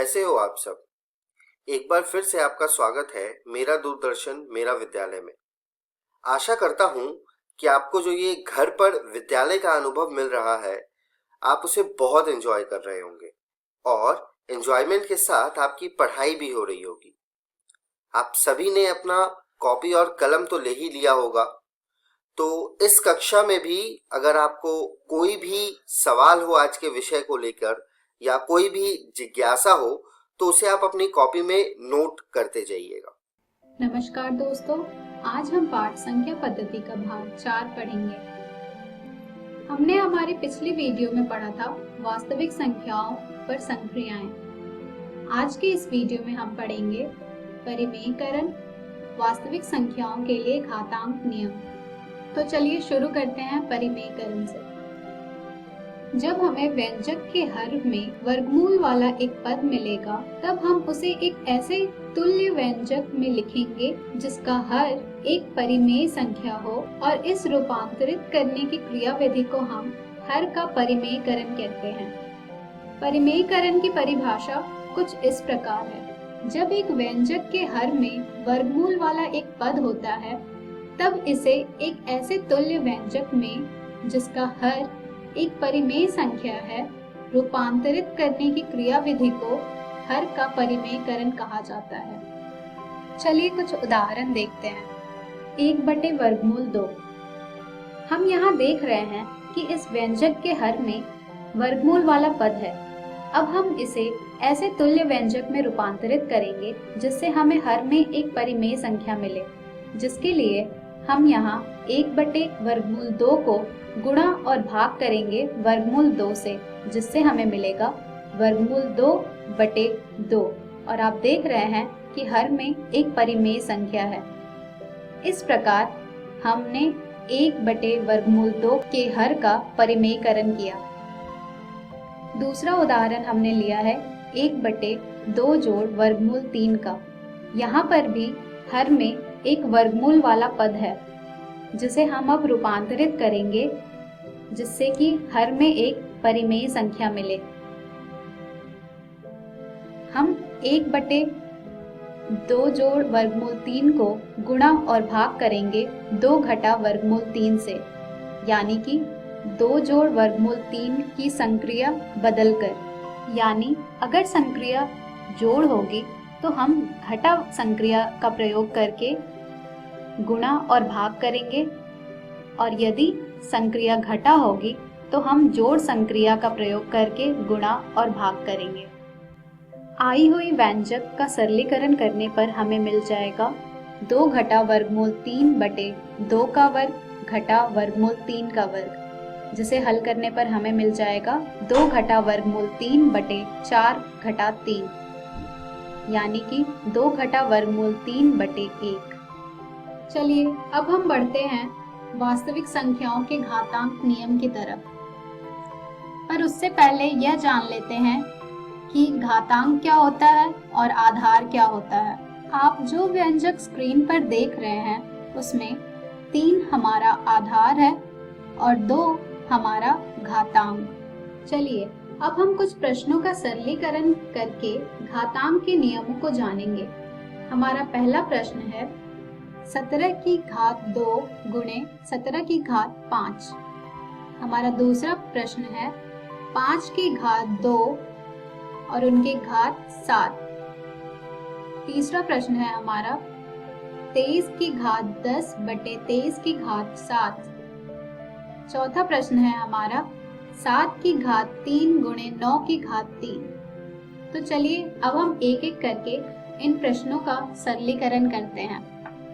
कैसे हो आप सब। एक बार फिर से आपका स्वागत है मेरा दूरदर्शन मेरा विद्यालय में। आशा करता हूँ कि आपको जो ये घर पर विद्यालय का अनुभव मिल रहा है, आप उसे बहुत एंजॉय कर रहे होंगे और एंजॉयमेंट के साथ आपकी पढ़ाई भी हो रही होगी। आप सभी ने अपना कॉपी और कलम तो ले ही लिया होगा, तो इस कक्षा में भी अगर आपको कोई भी सवाल हो आज के विषय को लेकर या कोई भी जिज्ञासा हो तो उसे आप अपनी कॉपी में नोट करते जाइएगा। नमस्कार दोस्तों, आज हम पाठ संख्या पद्धति का भाग 4 पढ़ेंगे। हमने हमारी पिछली वीडियो में पढ़ा था वास्तविक संख्याओं पर संक्रियाएं। आज के इस वीडियो में हम पढ़ेंगे परिमेयकरण, वास्तविक संख्याओं के लिए घातांक नियम। तो चलिए शुरू करते हैं परिमेयकरण से। जब हमें व्यंजक के हर में वर्गमूल वाला एक पद मिलेगा, तब हम उसे एक ऐसे तुल्य व्यंजक में लिखेंगे जिसका हर एक परिमेय संख्या हो, और इस रूपांतरित करने की क्रियाविधि को हम हर का परिमेयकरण कहते हैं। परिमेयकरण की परिभाषा कुछ इस प्रकार है। जब एक व्यंजक के हर में वर्गमूल वाला एक पद होता है, तब इसे एक ऐसे तुल्य व्यंजक में जिसका हर एक परिमेय संख्या है रूपांतरित करने की क्रियाविधि को हर का परिमेयकरण कहा जाता है। चलिए कुछ उदाहरण देखते हैं। 1/वर्गमूल 2। हम यहाँ देख रहे हैं कि इस व्यंजक के हर में वर्गमूल वाला पद है। अब हम इसे ऐसे तुल्य व्यंजक में रूपांतरित करेंगे जिससे हमें हर में एक परिमेय संख्या मिले, जिसके लिए हम यहाँ 1/वर्गमूल 2 को गुणा और भाग करेंगे वर्गमूल 2 से, जिससे हमें मिलेगा वर्गमूल 2/2। और आप देख रहे हैं कि हर में एक परिमेय संख्या है। इस प्रकार हमने 1/वर्गमूल 2 के हर का परिमेयकरण किया। दूसरा उदाहरण हमने लिया है 1/2 जोड़ वर्गमूल 3 का। यहाँ पर भी हर में एक वर्गमूल वाला पद है, जिसे हम अब रूपांतरित करेंगे जिससे कि हर में एक परिमेय संख्या मिले। हम 1/2 जोड़ वर्गमूल 3 को गुणा और भाग करेंगे 2 घटा वर्गमूल 3 से, यानी कि 2 जोड़ वर्गमूल 3 की संक्रिया बदलकर। यानी अगर संक्रिया जोड़ होगी तो हम घटा संक्रिया का प्रयोग करके गुणा और भाग करेंगे, और यदि संक्रिया घटा होगी तो हम जोड़ संक्रिया का प्रयोग करके गुणा और भाग करेंगे। आई हुई व्यंजक का सरलीकरण करने पर हमें मिल जाएगा 2 घटा वर्गमूल 3/2 का वर्ग घटा वर्गमूल 3 का वर्ग, जिसे हल करने पर हमें मिल जाएगा 2 घटा वर्गमूल 3/4 घटा 3, यानी कि 2 घटा वर्गमूल 3/1। चलिए अब हम बढ़ते हैं वास्तविक संख्याओं के घातांक नियम की तरफ। पर उससे पहले यह जान लेते हैं कि घातांक क्या होता है और आधार क्या होता है। आप जो व्यंजक स्क्रीन पर देख रहे हैं उसमें 3 हमारा आधार है और 2 हमारा घातांक। चलिए अब हम कुछ प्रश्नों का सरलीकरण करके घातांक के नियमों को जानेंगे। हमारा पहला प्रश्न है 17 की घात 2 गुणे 17 की घात 5। हमारा दूसरा प्रश्न है 5 की घात 2 और उनकी घात 7। तीसरा प्रश्न है हमारा 23 की घात 10/23 की घात 7। चौथा प्रश्न है हमारा 7 की घात 3 गुणे 9 की घात 3। तो चलिए अब हम एक एक करके इन प्रश्नों का सरलीकरण करते हैं।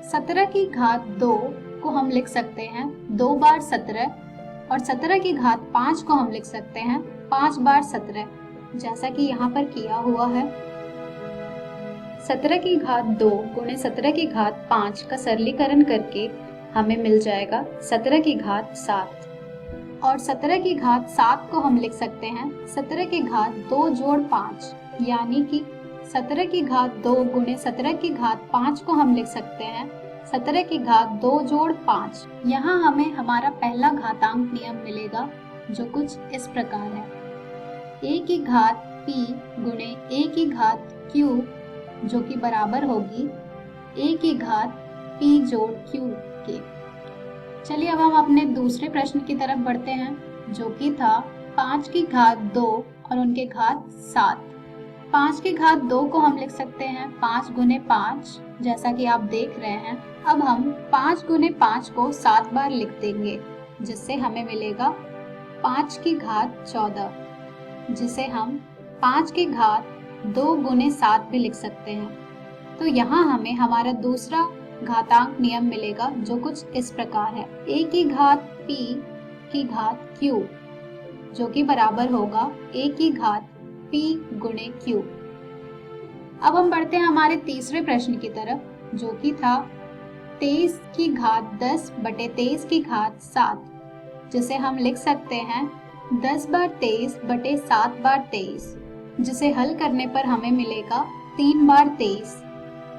17 की घात 2 को हम लिख सकते हैं 2 बार 17, और 17 की घात 5 को हम लिख सकते हैं 5 बार 17, जैसा कि यहाँ पर किया हुआ है। 17 की घात 2 गुणे 17 की घात 5 का सरलीकरण करके हमें मिल जाएगा 17 की घात 7, और 17 की घात 7 को हम लिख सकते हैं 17 की घात 2 जोड़ 5, यानी कि 17 की घात 2 गुणे 17 की घात 5 को हम लिख सकते हैं 17 की घात 2 जोड़ 5। यहाँ हमें हमारा पहला घातांक नियम मिलेगा, जो कुछ इस प्रकार है। a की घात p गुणे a की घात q जो कि बराबर होगी a की घात p जोड़ q के। चलिए अब हम अपने दूसरे प्रश्न की तरफ बढ़ते हैं, जो कि था 5 की घात 2 और उनके घात 7। 5 की घात 2 को हम लिख सकते हैं 5 गुने 5, जैसा कि आप देख रहे हैं। अब हम 5 गुने 5 को 7 बार लिख देंगे, जिससे हमें मिलेगा 5 की घात 14, जिसे हम 5 की घात 2 गुने 7 भी लिख सकते हैं। तो यहाँ हमें हमारा दूसरा घातांक नियम मिलेगा, जो कुछ इस प्रकार है। a की घात p की घात q जो कि बराबर होगा a की घात p गुणे q। अब हम बढ़ते हैं हमारे तीसरे प्रश्न की तरफ, जो कि था 23 की घात 10 बटे 23 की घात 7, जिसे हम लिख सकते हैं 10 बार 23 बटे 7 बार 23, जिसे हल करने पर हमें मिलेगा 3 बार 23,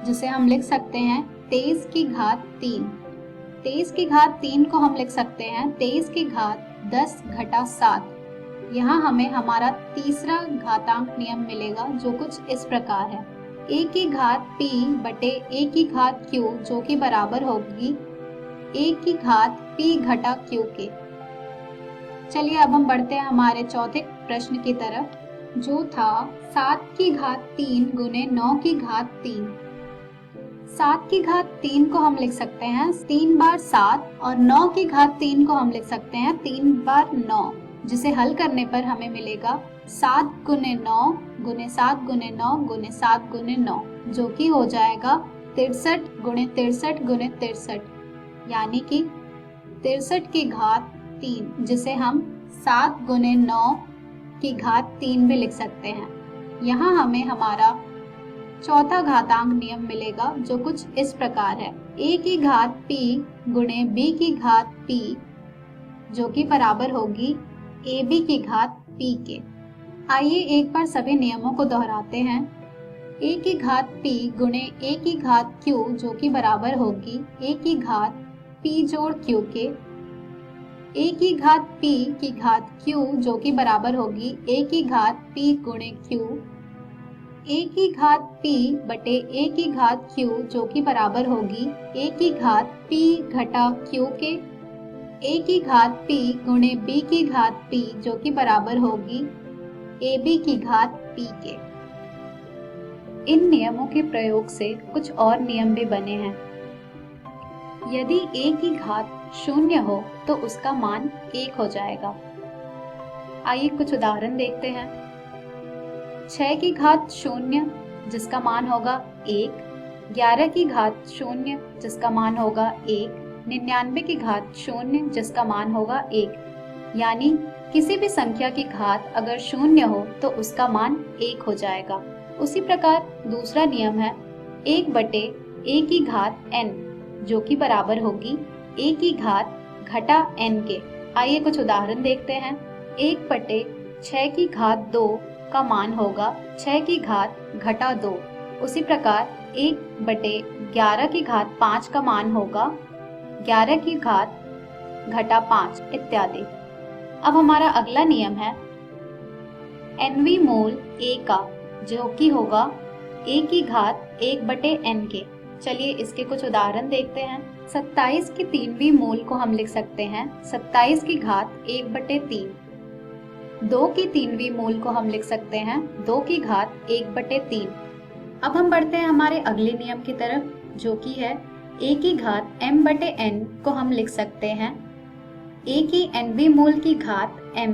जिसे हम लिख सकते हैं 23 की घात 3। 23 की घात 3 को हम लिख सकते हैं 23 की घात 10 घटा 7। यहाँ हमें हमारा तीसरा घातांक नियम मिलेगा, जो कुछ इस प्रकार है। a की घात p बटे a की घात q जो कि बराबर होगी a की घात p घटा q के। चलिए अब हम बढ़ते हैं हमारे चौथे प्रश्न की तरफ, जो था 7 की घात 3 गुने 9 की घात 3। 7 की घात 3 को हम लिख सकते हैं 3 बार 7 और 9 की घात 3 को हम लिख सकते हैं 3 बार 9, जिसे हल करने पर हमें मिलेगा 7 गुने 9 गुने 7 गुने 9 गुने 7 गुने 9, जो कि हो जाएगा 63 गुणे 63 गुणे 63, यानी कि 63 की घात 3, जिसे हम 7 गुने 9 की घात 3 भी लिख सकते हैं। यहाँ हमें हमारा चौथा घातांक नियम मिलेगा, जो कुछ इस प्रकार है। a की घात p गुणे b की घात p जो कि बराबर होगी ab की घात p के। आइए एक बार सभी नियमों को दोहराते हैं। a की घात p गुणे a की घात q जो कि बराबर होगी a की घात p जोड़ q के। a की घात p की घात q जो कि बराबर होगी a की घात p गुणे q। a की घात p बटे a की घात q जो कि बराबर होगी a की घात p घटा q के। a की घात p गुणे b की घात p जो कि बराबर होगी ab की घात p के। इन नियमों के प्रयोग से कुछ और नियम भी बने हैं। यदि a की घात 0 हो तो उसका मान 1 हो जाएगा। आइए कुछ उदाहरण देखते हैं। 6 की घात 0 जिसका मान होगा 1, 11 की घात 0 जिसका मान होगा 1, 99 की घात 0 जिसका मान होगा 1, यानी किसी भी संख्या की घात अगर 0 हो तो उसका मान 1 हो जाएगा। उसी प्रकार दूसरा नियम है 1 बटे a की घात n जो कि बराबर होगी a की घात घटा n के। आइए कुछ उदाहरण देखते हैं। 1 बटे 6 की घात 2 का मान होगा 6 की घात घटा 2। उसी प्रकार 1 बटे 11 की घात 5 का मान होगा 11 की घात घटा 5 इत्यादि। अब हमारा अगला नियम है nवीं मूल a का, जो कि होगा a की घात 1 बटे n के। चलिए इसके कुछ उदाहरण देखते हैं। 27 की 3वीं मूल को हम लिख सकते हैं 27 की घात 1 बटे 3। 2 की 3वीं मूल को हम लिख सकते हैं 2 की घात 1 बटे 3। अब हम बढ़ते हैं हमारे अगले नियम की तरफ, जो कि है a की घात m बटे n को हम लिख सकते हैं a की nवीं मूल की घात m,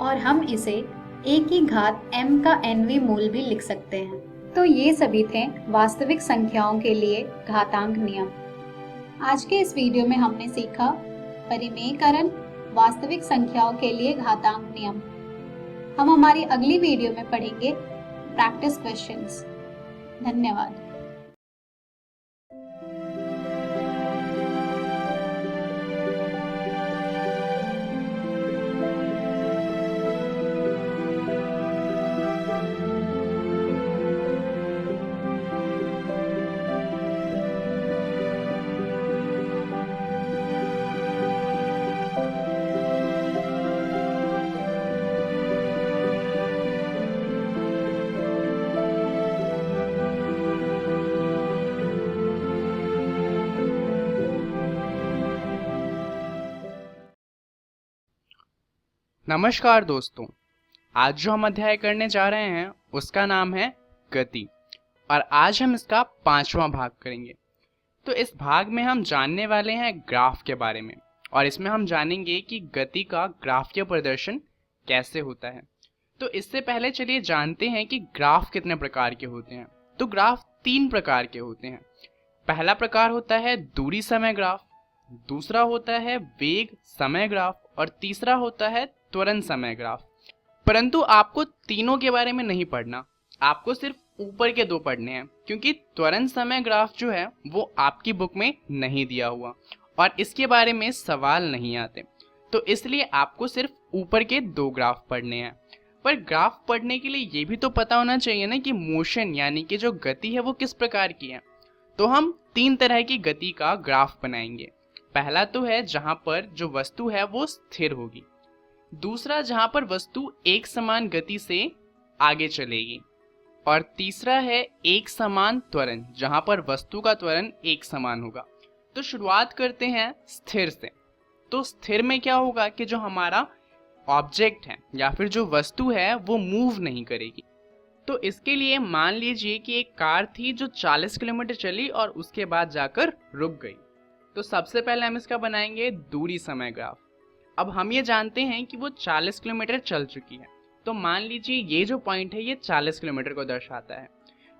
और हम इसे a की घात m का nवीं मूल भी लिख सकते हैं। तो ये सभी थे वास्तविक संख्याओं के लिए घातांक नियम। आज के इस वीडियो में हमने सीखा परिमेयकरण, वास्तविक संख्याओं के लिए घातांक नियम। हम हमारी अगली वीडियो में पढ़ेंगे प्रैक्टिस क्वेश्चंस। धन्यवाद। नमस्कार दोस्तों। आज जो हम अध्याय करने जा रहे हैं उसका नाम है गति, और आज हम इसका 5वां भाग करेंगे। तो इस भाग में हम जानने वाले हैं ग्राफ के बारे में, और इसमें हम जानेंगे कि गति का ग्राफीय प्रदर्शन कैसे होता है। तो इससे पहले चलिए जानते हैं कि ग्राफ कितने प्रकार के होते हैं। तो ग्राफ 3 प्रकार के होते हैं। पहला प्रकार होता है दूरी समय ग्राफ, दूसरा होता है वेग समय ग्राफ, और तीसरा होता है त्वरण समय ग्राफ। परंतु आपको तीनों के बारे में नहीं पढ़ना, आपको सिर्फ ऊपर के 2 पढ़ने हैं, क्योंकि त्वरण समय ग्राफ जो है वो आपकी बुक में नहीं दिया हुआ और इसके बारे में सवाल नहीं आते। तो इसलिए आपको सिर्फ ऊपर के 2 ग्राफ पढ़ने हैं। पर ग्राफ पढ़ने के लिए ये भी तो पता होना चाहिए ना कि मोशन यानी कि जो गति है वो किस प्रकार की है। तो हम 3 तरह की गति का ग्राफ बनाएंगे। पहला तो है जहां पर जो वस्तु है वो स्थिर होगी, दूसरा जहां पर वस्तु एक समान गति से आगे चलेगी, और तीसरा है एक समान त्वरण जहां पर वस्तु का त्वरण एक समान होगा। तो शुरुआत करते हैं स्थिर से। तो स्थिर में क्या होगा कि जो हमारा ऑब्जेक्ट है या फिर जो वस्तु है वो मूव नहीं करेगी। तो इसके लिए मान लीजिए कि एक कार थी जो 40 किलोमीटर चली और उसके बाद जाकर रुक गई। तो सबसे पहले हम इसका बनाएंगे दूरी समय ग्राफ। अब हम ये जानते हैं कि वो 40 किलोमीटर चल चुकी है। तो मान लीजिए ये जो पॉइंट है ये 40 किलोमीटर को दर्शाता है।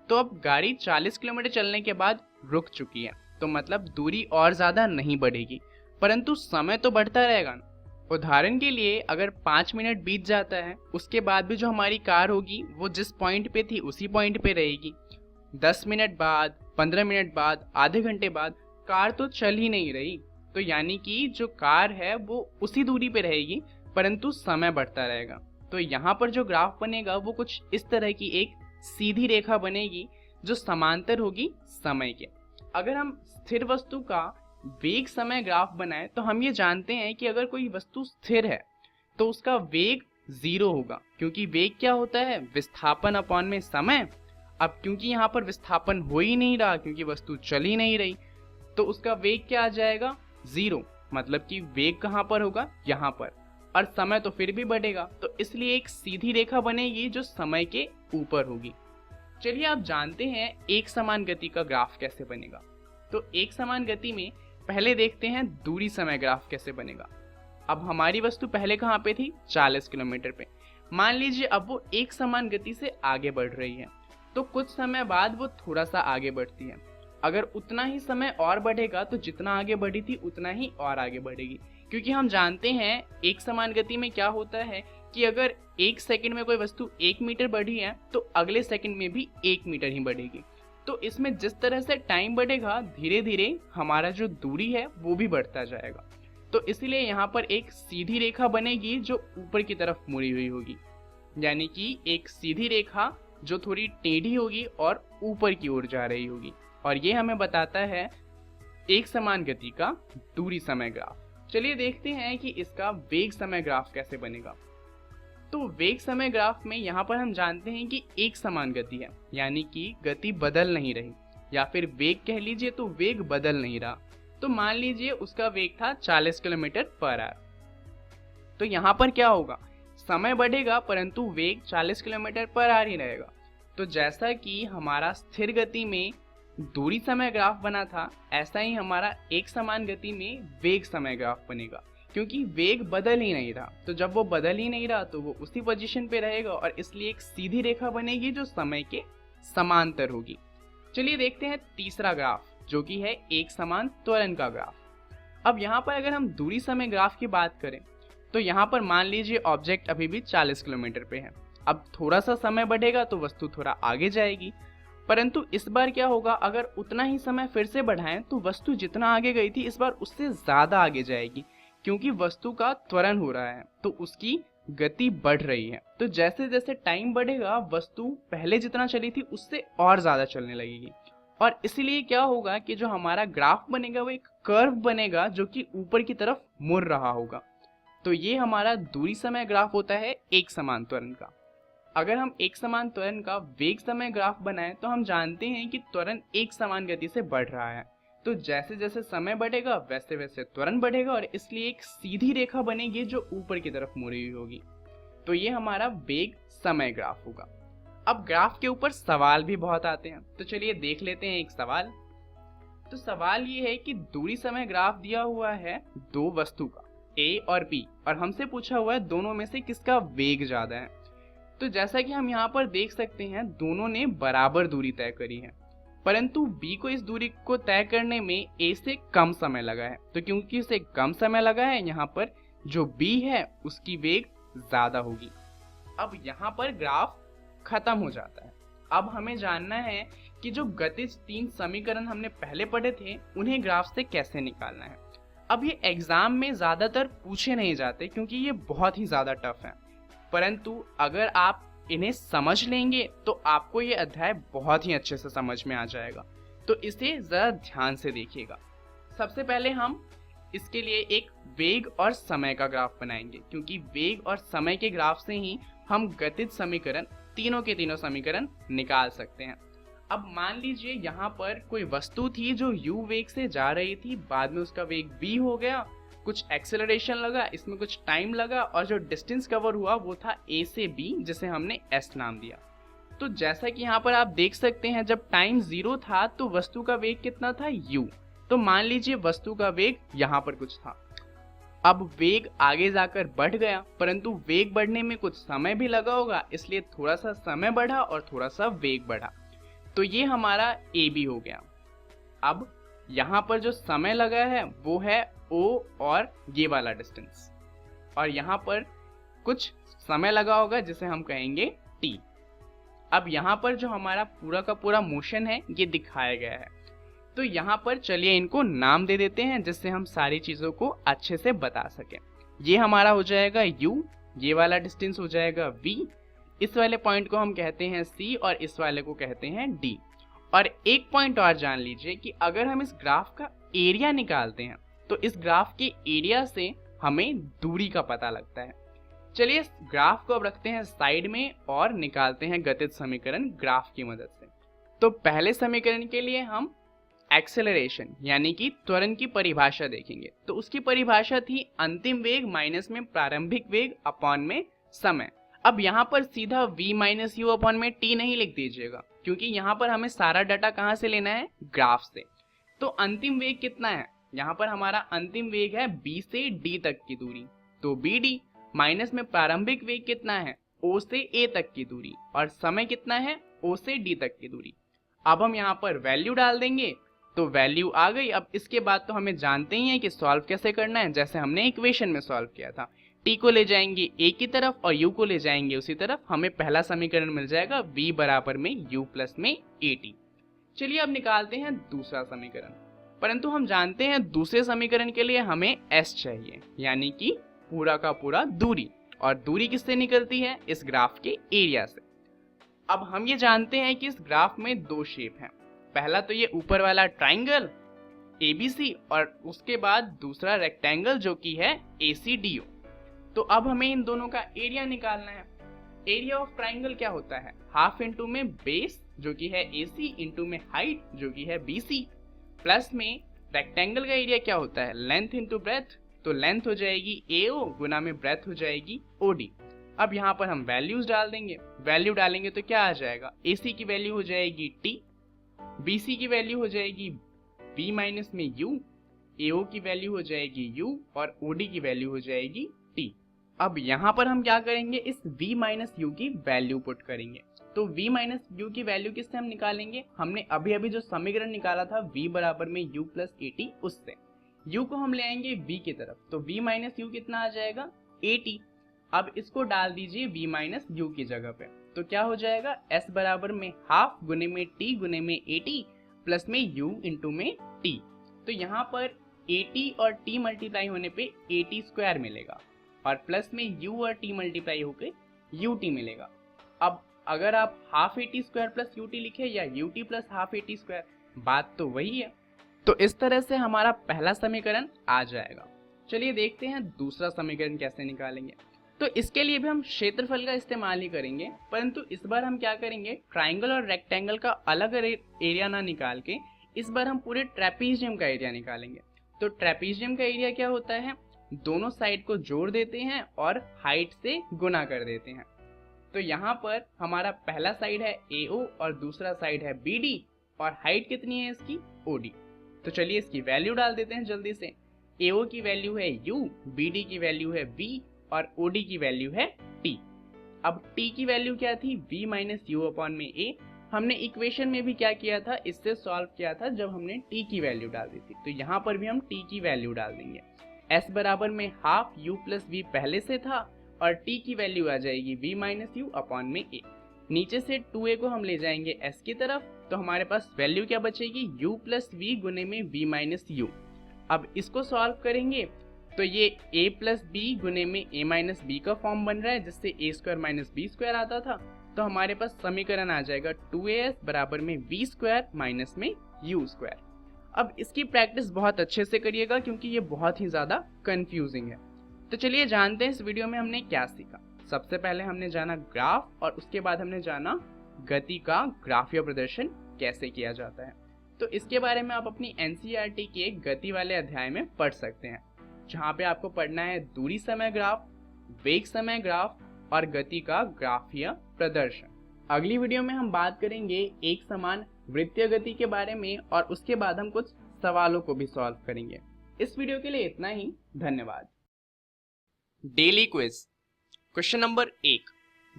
तो अब गाड़ी 40 किलोमीटर चलने के बाद रुक चुकी है, तो मतलब दूरी और ज़्यादा नहीं बढ़ेगी, परंतु समय तो बढ़ता रहेगा ना। उदाहरण के लिए अगर 5 मिनट बीत जाता है, उसके बाद भी जो हमारी कार होगी वो जिस पॉइंट पे थी उसी पॉइंट पे रहेगी। 10 मिनट बाद, 15 मिनट बाद, आधे घंटे बाद कार तो चल ही नहीं रही। तो यानी कि जो कार है वो उसी दूरी पे रहेगी, परंतु समय बढ़ता रहेगा। तो यहाँ पर जो ग्राफ बनेगा वो कुछ इस तरह की एक सीधी रेखा बनेगी जो समांतर होगी समय के। अगर हम स्थिर वस्तु का वेग समय ग्राफ बनाएं तो हम ये जानते हैं कि अगर कोई वस्तु स्थिर है तो उसका वेग 0 होगा, क्योंकि वेग क्या होता है, विस्थापन अपॉन में समय। अब क्योंकि यहाँ पर विस्थापन हो ही नहीं रहा क्योंकि वस्तु चल ही नहीं रही, तो उसका वेग क्या आ जाएगा, 0। मतलब कि वेग कहाँ पर होगा, यहाँ पर, और समय तो फिर भी बढ़ेगा। तो इसलिए एक सीधी रेखा बनेगी जो समय के ऊपर होगी। चलिए आप जानते हैं एक समान गति का ग्राफ कैसे बनेगा। तो एक समान गति में पहले देखते हैं दूरी समय ग्राफ कैसे बनेगा। अब हमारी वस्तु पहले कहाँ पे थी, 40 किलोमीटर पे। मान लीजिए अब वो एक समान गति से आगे बढ़ रही है, तो कुछ समय बाद वो थोड़ा सा आगे बढ़ती है। अगर उतना ही समय और बढ़ेगा तो जितना आगे बढ़ी थी उतना ही और आगे बढ़ेगी, क्योंकि हम जानते हैं एक समान गति में क्या होता है कि अगर 1 सेकंड में कोई वस्तु 1 मीटर बढ़ी है तो अगले सेकंड में भी 1 मीटर ही बढ़ेगी। तो इसमें जिस तरह से टाइम बढ़ेगा धीरे धीरे हमारा जो दूरी है वो भी बढ़ता जाएगा। तो इसलिए यहाँ पर एक सीधी रेखा बनेगी जो ऊपर की तरफ मुड़ी हुई होगी, यानी कि एक सीधी रेखा जो थोड़ी टेढ़ी होगी और ऊपर की ओर जा रही होगी, और ये हमें बताता है एक समान गति का दूरी समय ग्राफ। चलिए देखते हैं कि इसका वेग समय ग्राफ कैसे बनेगा। तो वेग समय ग्राफ में यहाँ पर हम जानते हैं कि एक समान गति है, यानी कि गति बदल नहीं रही, या फिर वेग कह लीजिए तो वेग बदल नहीं रहा। तो मान लीजिए उसका वेग था 40 किलोमीटर पर आवर। तो यहाँ पर क्या होगा, समय बढ़ेगा परंतु वेग 40 किलोमीटर पर आवर ही रहेगा। तो जैसा कि हमारा स्थिर गति में दूरी समय ग्राफ बना था, ऐसा ही हमारा एक समान गति में वेग समय ग्राफ बनेगा, क्योंकि वेग बदल ही नहीं रहा। तो जब वो बदल ही नहीं रहा तो वो उसी पोजीशन पे रहेगा, और इसलिए एक सीधी रेखा बनेगी जो समय के समांतर होगी। चलिए देखते हैं तीसरा ग्राफ, जो कि है एक समान त्वरण का ग्राफ। अब यहाँ पर अगर हम दूरी समय ग्राफ की बात करें तो यहाँ पर मान लीजिए ऑब्जेक्ट अभी भी 40 किलोमीटर पे है। अब थोड़ा सा समय बढ़ेगा तो वस्तु थोड़ा आगे जाएगी, परंतु इस बार क्या होगा, अगर उतना ही समय फिर से बढ़ाएं तो वस्तु जितना आगे गई थी इस बार उससे ज़्यादा आगे जाएगी, क्योंकि वस्तु का त्वरण हो रहा है तो उसकी गति बढ़ रही है। तो जैसे जैसे टाइम बढ़ेगा वस्तु पहले जितना चली थी उससे और ज़्यादा चलने लगेगी, और इसलिए क्या होगा कि जो हमारा ग्राफ बनेगा वो एक कर्व बनेगा जो कि ऊपर की तरफ मुड़ रहा होगा। तो ये हमारा दूरी समय ग्राफ होता है एक समान त्वरण का। अगर हम एक समान त्वरण का वेग समय ग्राफ बनाएं तो हम जानते हैं कि त्वरण एक समान गति से बढ़ रहा है। तो जैसे जैसे समय बढ़ेगा वैसे वैसे त्वरण बढ़ेगा और इसलिए एक सीधी रेखा बनेगी जो ऊपर की तरफ मुड़ी हुई होगी। तो ये हमारा वेग समय ग्राफ होगा। अब ग्राफ के ऊपर सवाल भी बहुत आते हैं, तो चलिए देख लेते हैं एक सवाल। तो सवाल ये है कि दूरी समय ग्राफ दिया हुआ है दो वस्तु का A और B, और हमसे पूछा हुआ है दोनों में से किसका वेग ज्यादा है। तो जैसा कि हम यहाँ पर देख सकते हैं दोनों ने बराबर दूरी तय करी है, परंतु B को इस दूरी को तय करने में A से कम समय लगा है। तो क्योंकि उसे कम समय लगा है, यहाँ पर जो B है उसकी वेग ज्यादा होगी। अब यहाँ पर ग्राफ खत्म हो जाता है। अब हमें जानना है कि जो गतिज 3 समीकरण हमने पहले पढ़े थे उन्हें ग्राफ से कैसे निकालना है। अब ये एग्जाम में ज्यादातर पूछे नहीं जाते क्योंकि ये बहुत ही ज्यादा टफ है, परंतु अगर आप इन्हें समझ लेंगे तो आपको ये अध्याय बहुत ही अच्छे से समझ में आ जाएगा। तो इसे जरा ध्यान से देखिएगा। सबसे पहले हम इसके लिए एक वेग और समय का ग्राफ बनाएंगे, क्योंकि वेग और समय के ग्राफ से ही हम गतिज समीकरण तीनों के तीनों समीकरण निकाल सकते हैं। अब मान लीजिए यहाँ पर कोई वस्तु थी जो u वेग से जा रही थी, बाद में उसका वेग v हो गया, कुछ एक्सेलरेशन लगा, इसमें कुछ टाइम लगा और जो डिस्टेंस कवर हुआ वो था a से b, जिसे हमने s नाम दिया। तो जैसा कि यहाँ पर आप देख सकते हैं जब टाइम 0 था तो वस्तु का वेग कितना था u। तो मान लीजिए वस्तु का वेग यहाँ पर कुछ था। अब वेग आगे जाकर बढ़ गया, परंतु वेग बढ़ने में कुछ समय भी लगा होगा, इसलिए थोड़ा सा समय बढ़ा और थोड़ा सा वेग बढ़ा। तो ये हमारा AB हो गया। अब यहाँ पर जो समय लगा है वो है O और ये वाला डिस्टेंस, और यहाँ पर कुछ समय लगा होगा जिसे हम कहेंगे T। अब यहाँ पर जो हमारा पूरा का पूरा मोशन है ये दिखाया गया है। तो यहाँ पर चलिए इनको नाम दे देते हैं जिससे हम सारी चीजों को अच्छे से बता सकें। ये हमारा हो जाएगा U, ये वाला डिस्टेंस हो जाएगा V, इस वाले पॉइंट को हम कहते हैं C और इस वाले को कहते हैं D। और एक पॉइंट और जान लीजिए कि अगर हम इस ग्राफ का एरिया निकालते हैं तो इस ग्राफ के एरिया से हमें दूरी का पता लगता है। चलिए इस ग्राफ को अब रखते हैं साइड में और निकालते हैं गतिज समीकरण ग्राफ की मदद से। तो पहले समीकरण के लिए हम एक्सेलरेशन यानी कि त्वरण की परिभाषा देखेंगे। तो उसकी परिभाषा थी अंतिम वेग माइनस में प्रारंभिक वेग अपॉन में समय। अब यहाँ पर सीधा v माइनस यू अपॉन में t नहीं लिख दीजिएगा, क्योंकि यहाँ पर हमें सारा डाटा कहाँ से लेना है, ग्राफ से। तो अंतिम वेग कितना है, यहाँ पर हमारा अंतिम वेग है b से d तक की दूरी, तो bd माइनस में प्रारंभिक वेग कितना है, o से a तक की दूरी, और समय कितना है, o से d तक की दूरी। अब हम यहाँ पर वैल्यू डाल देंगे तो वैल्यू आ गई। अब इसके बाद तो हमें जानते ही हैं कि सॉल्व कैसे करना है, जैसे हमने इक्वेशन में सॉल्व किया था। t को ले जाएंगे a की तरफ और u को ले जाएंगे उसी तरफ, हमें पहला समीकरण मिल जाएगा v बराबर में u प्लस में at। चलिए अब निकालते हैं दूसरा समीकरण, परंतु हम जानते हैं दूसरे समीकरण के लिए हमें s चाहिए, यानी कि पूरा का पूरा दूरी, और दूरी किससे निकलती है, इस ग्राफ के एरिया से। अब हम ये जानते हैं कि इस ग्राफ में दो शेप हैं, पहला तो ये ऊपर वाला ट्राइंगल ABC और उसके बाद दूसरा रेक्टेंगल जो कि है ACDO। तो अब हमें इन दोनों का एरिया निकालना है। एरिया ऑफ ट्राइंगल क्या होता है, हाफ इंटू में बेस जो कि है AC इंटू में हाइट जो कि है BC, प्लस में रेक्टेंगल का एरिया क्या होता है, लेंथ इंटू ब्रेथ, तो लेंथ हो जाएगी AO गुना में ब्रेथ हो जाएगी OD। अब यहाँ पर हम वैल्यूज डाल देंगे, वैल्यू डालेंगे तो क्या आ जाएगा, AC की वैल्यू हो जाएगी T, BC की वैल्यू हो जाएगी B माइनस में U, AO की वैल्यू हो जाएगी U और OD की वैल्यू हो जाएगी T। अब यहाँ पर हम क्या करेंगे, इस V माइनस U की वैल्यू पुट करेंगे। तो V माइनस U की वैल्यू किससे हम निकालेंगे, हमने अभी अभी जो समीकरण निकाला था V बराबर में U प्लस AT, उससे U को हम ले आएंगे V की तरफ, तो V माइनस U कितना आ जाएगा, AT। अब इसको डाल दीजिए V माइनस U की जगह पे, तो क्या हो जाएगा, S बराबर में हाफ गुने में T गुने में AT प्लस में U इंटू में T। तो यहाँ पर AT और T मल्टीप्लाई होने पे AT स्क्वायर मिलेगा और प्लस में U और T मल्टीप्लाई होकर UT मिलेगा। अब अगर आप half AT square plus UT लिखे या UT plus half AT square, बात तो वही है। तो इस तरह से हमारा पहला समीकरण आ जाएगा। चलिए देखते हैं दूसरा समीकरण कैसे निकालेंगे। तो इसके लिए भी हम क्षेत्रफल का इस्तेमाल ही करेंगे, परंतु इस बार हम क्या करेंगे, ट्राइंगल और रेक्टेंगल का अलग एरिया ना निकाल के इस बार हम पूरे ट्रेपीजियम का एरिया निकालेंगे। तो ट्रेपीजियम का एरिया क्या होता है, दोनों साइड को जोड़ देते हैं और हाइट से गुना कर देते हैं। तो यहाँ पर हमारा पहला साइड है AO और दूसरा साइड है BD और हाइट कितनी है इसकी OD। तो चलिए इसकी वैल्यू डाल देते हैं जल्दी से। AO की वैल्यू है U, BD की वैल्यू है V और OD की वैल्यू है T। अब T की वैल्यू क्या थी, V माइनस U अपॉन में A। हमने इक्वेशन में भी क्या किया था, इससे सॉल्व किया था जब हमने T की वैल्यू डाल दी थी। तो यहाँ पर भी हम T की वैल्यू डाल देंगे। S बराबर में हाफ U प्लस V पहले से था और T की वैल्यू आ जाएगी V माइनस U अपॉन में A। नीचे से 2A को हम ले जाएंगे S की तरफ, तो हमारे पास वैल्यू क्या बचेगी, U प्लस V गुने में V माइनस U। अब इसको सॉल्व करेंगे तो ये A प्लस B गुने में A माइनस B का फॉर्म बन रहा है, जिससे A square minus B square आता था। तो हमारे पास समीकरण आ जाएगा 2AS बराबर में V स्क्वायर माइनस में U स्क्वायर। अब इसकी प्रैक्टिस बहुत अच्छे से करिएगा क्योंकि ये बहुत ही ज़्यादा कंफ्यूजिंग है। तो चलिए जानते हैं इस वीडियो में हमने क्या सीखा। सबसे पहले हमने जाना ग्राफ और उसके बाद हमने जाना गति का ग्राफीय प्रदर्शन कैसे किया जाता है। तो इसके बारे में आप अपनी NCERT के गति वाले अध्याय में पढ़ सकते हैं, जहाँ पे आपको पढ़ना है दूरी समय ग्राफ, वेग समय ग्राफ और गति का ग्राफीय प्रदर्शन। अगली वीडियो में हम बात करेंगे एक समान वृत्तीय गति के बारे में और उसके बाद हम कुछ सवालों को भी सॉल्व करेंगे। इस वीडियो के लिए इतना ही, धन्यवाद। Daily quiz. Question number 1,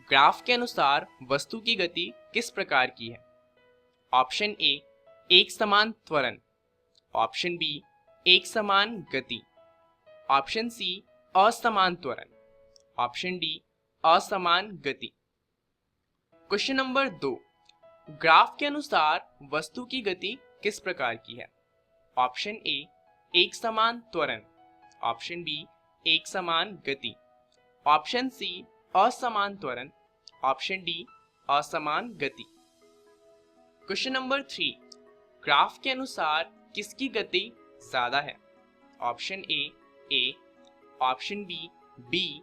graph के अनुसार वस्तु की गति किस प्रकार की है। ऑप्शन ए, एक समान त्वरण। ऑप्शन बी, एक समान गति। ऑप्शन सी, असमान त्वरण। ऑप्शन डी, असमान गति। क्वेश्चन नंबर 2, ग्राफ के अनुसार वस्तु की गति किस प्रकार की है। ऑप्शन ए, एक समान त्वरण। ऑप्शन बी, एक समान गति। ऑप्शन सी, असमान त्वरण। ऑप्शन डी, असमान गति। क्वेश्चन नंबर 3, ग्राफ के अनुसार किसकी गति ज्यादा है। Option A, option B, B.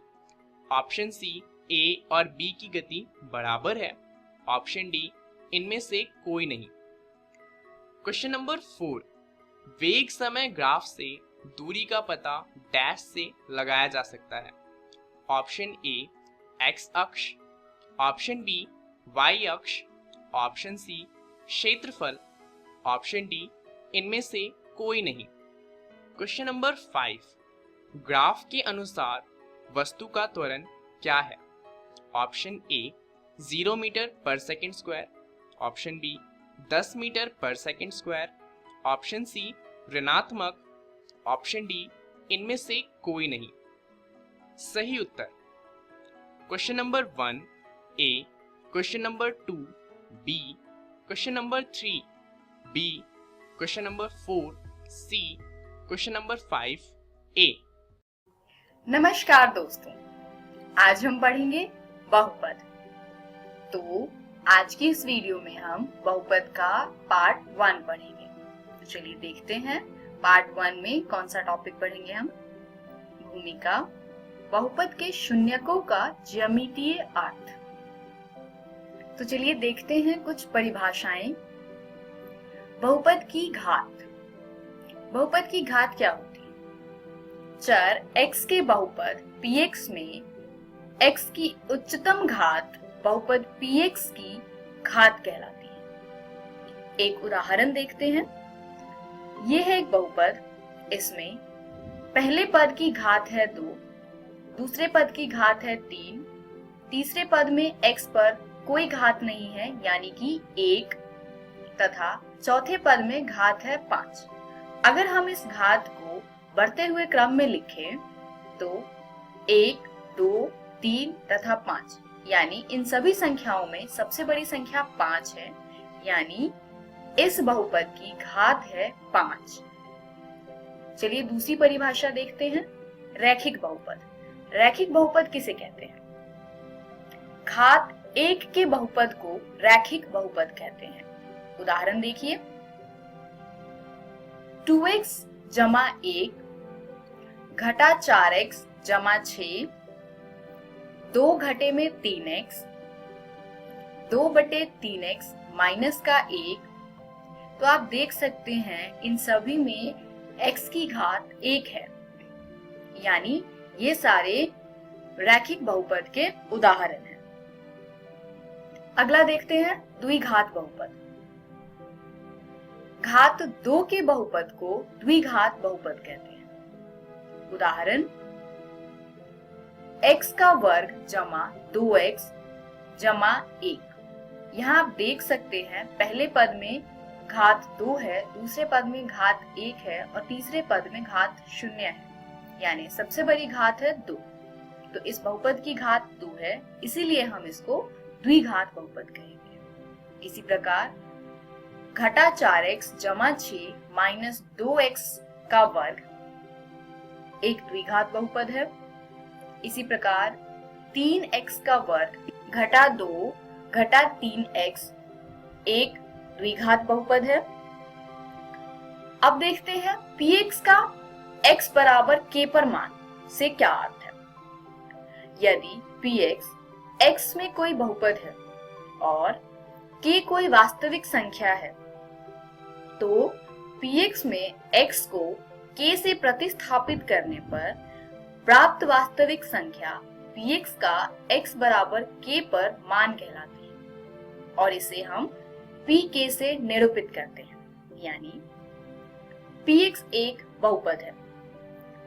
Option C, A और बी की गति बराबर है। ऑप्शन डी, इनमें से कोई नहीं। क्वेश्चन नंबर 4, वेग समय ग्राफ से दूरी का पता डैश से लगाया जा सकता है। ऑप्शन ए, एक्स अक्ष। ऑप्शन बी, वाई अक्ष। ऑप्शन सी, क्षेत्रफल। ऑप्शन डी, इनमें से कोई नहीं। क्वेश्चन नंबर 5, ग्राफ के अनुसार वस्तु का त्वरण क्या है। ऑप्शन ए, 0 मीटर पर second square. Option B, 10 metre पर सेकेंड स्क्वायर। ऑप्शन सी, ऋणात्मक। ऑप्शन डी, इनमें से कोई नहीं। सही उत्तर question number 1 A, question number 2 B, question number 3 B, question number 4 C, question number 5 A. नमस्कार दोस्तों, आज हम पढ़ेंगे बहुपद। तो आज की इस वीडियो में हम बहुपद का पार्ट 1 पढ़ेंगे। तो चलिए देखते हैं पार्ट 1 में कौन सा टॉपिक पढ़ेंगे हम। भूमिका, बहुपद के शून्यकों का ज्यामितीय अर्थ। तो चलिए देखते हैं कुछ परिभाषाएं। बहुपद की घात। बहुपद की घात क्या होती है। चर x के बहुपद px में x की उच्चतम घात बहुपद px की घात कहलाती है। एक उदाहरण देखते हैं। यह है एक बहुपद, इसमें पहले पद की घात है 2, दूसरे पद की घात है 3, तीसरे पद में x पर कोई घात नहीं है यानी कि 1 तथा चौथे पद में घात है 5। अगर हम इस घात को बढ़ते हुए क्रम में लिखें तो 1, 2, 3 तथा 5, यानी इन सभी संख्याओं में सबसे बड़ी संख्या 5 है, यानी इस बहुपद की घात है 5। चलिए दूसरी परिभाषा देखते हैं। रैखिक बहुपद। रैखिक बहुपद किसे कहते हैं। घात 1 के बहुपद को रैखिक बहुपद कहते हैं। उदाहरण देखिए। 2x जमा 1 घटा 4x जमा 6, 2 घटे में 3x, 2/3x माइनस का 1 तो आप देख सकते हैं इन सभी में x की घात 1 है, यानी ये सारे रैखिक बहुपद के उदाहरण हैं। अगला देखते हैं द्विघात बहुपद। घात 2 के बहुपद को द्विघात बहुपद कहते हैं। उदाहरण x का वर्ग जमा 2x जमा 1। यहाँ आप देख सकते हैं पहले पद में घात 2 है, दूसरे पद में घात 1 है और तीसरे पद में घात 0 है, यानी सबसे बड़ी घात है 2। तो इस बहुपद की घात 2 है, इसीलिए हम इसको द्विघात बहुपद कहेंगे। इसी प्रकार घटा 4x जमा 6 माइनस 2x का वर्ग एक द्विघात बहुपद है। इसी प्रकार 3x का वर्ग घटा 2 घटा 3x एक द्विघात बहुपद है। अब देखते हैं px का x बराबर k पर मान से क्या अर्थ है। यदि px x में कोई बहुपद है और k कोई वास्तविक संख्या है, तो px में x को k से प्रतिस्थापित करने पर प्राप्त वास्तविक संख्या px का x बराबर k पर मान कहलाती है और इसे हम pk से निरूपित करते हैं, यानी px एक बहुपद है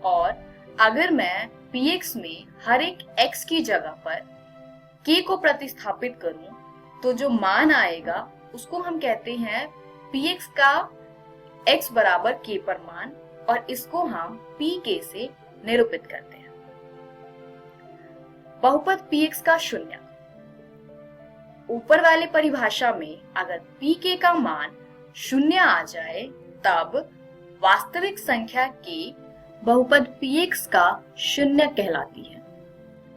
और अगर मैं px में हर एक x की जगह पर k को प्रतिस्थापित करूं तो जो मान आएगा उसको हम कहते हैं px का x बराबर k पर मान और इसको हम pk से निरूपित करते हैं। बहुपद px का शून्य। ऊपर वाले परिभाषा में अगर pk का मान शून्य आ जाए तब वास्तविक संख्या k बहुपद px का शून्य कहलाती है।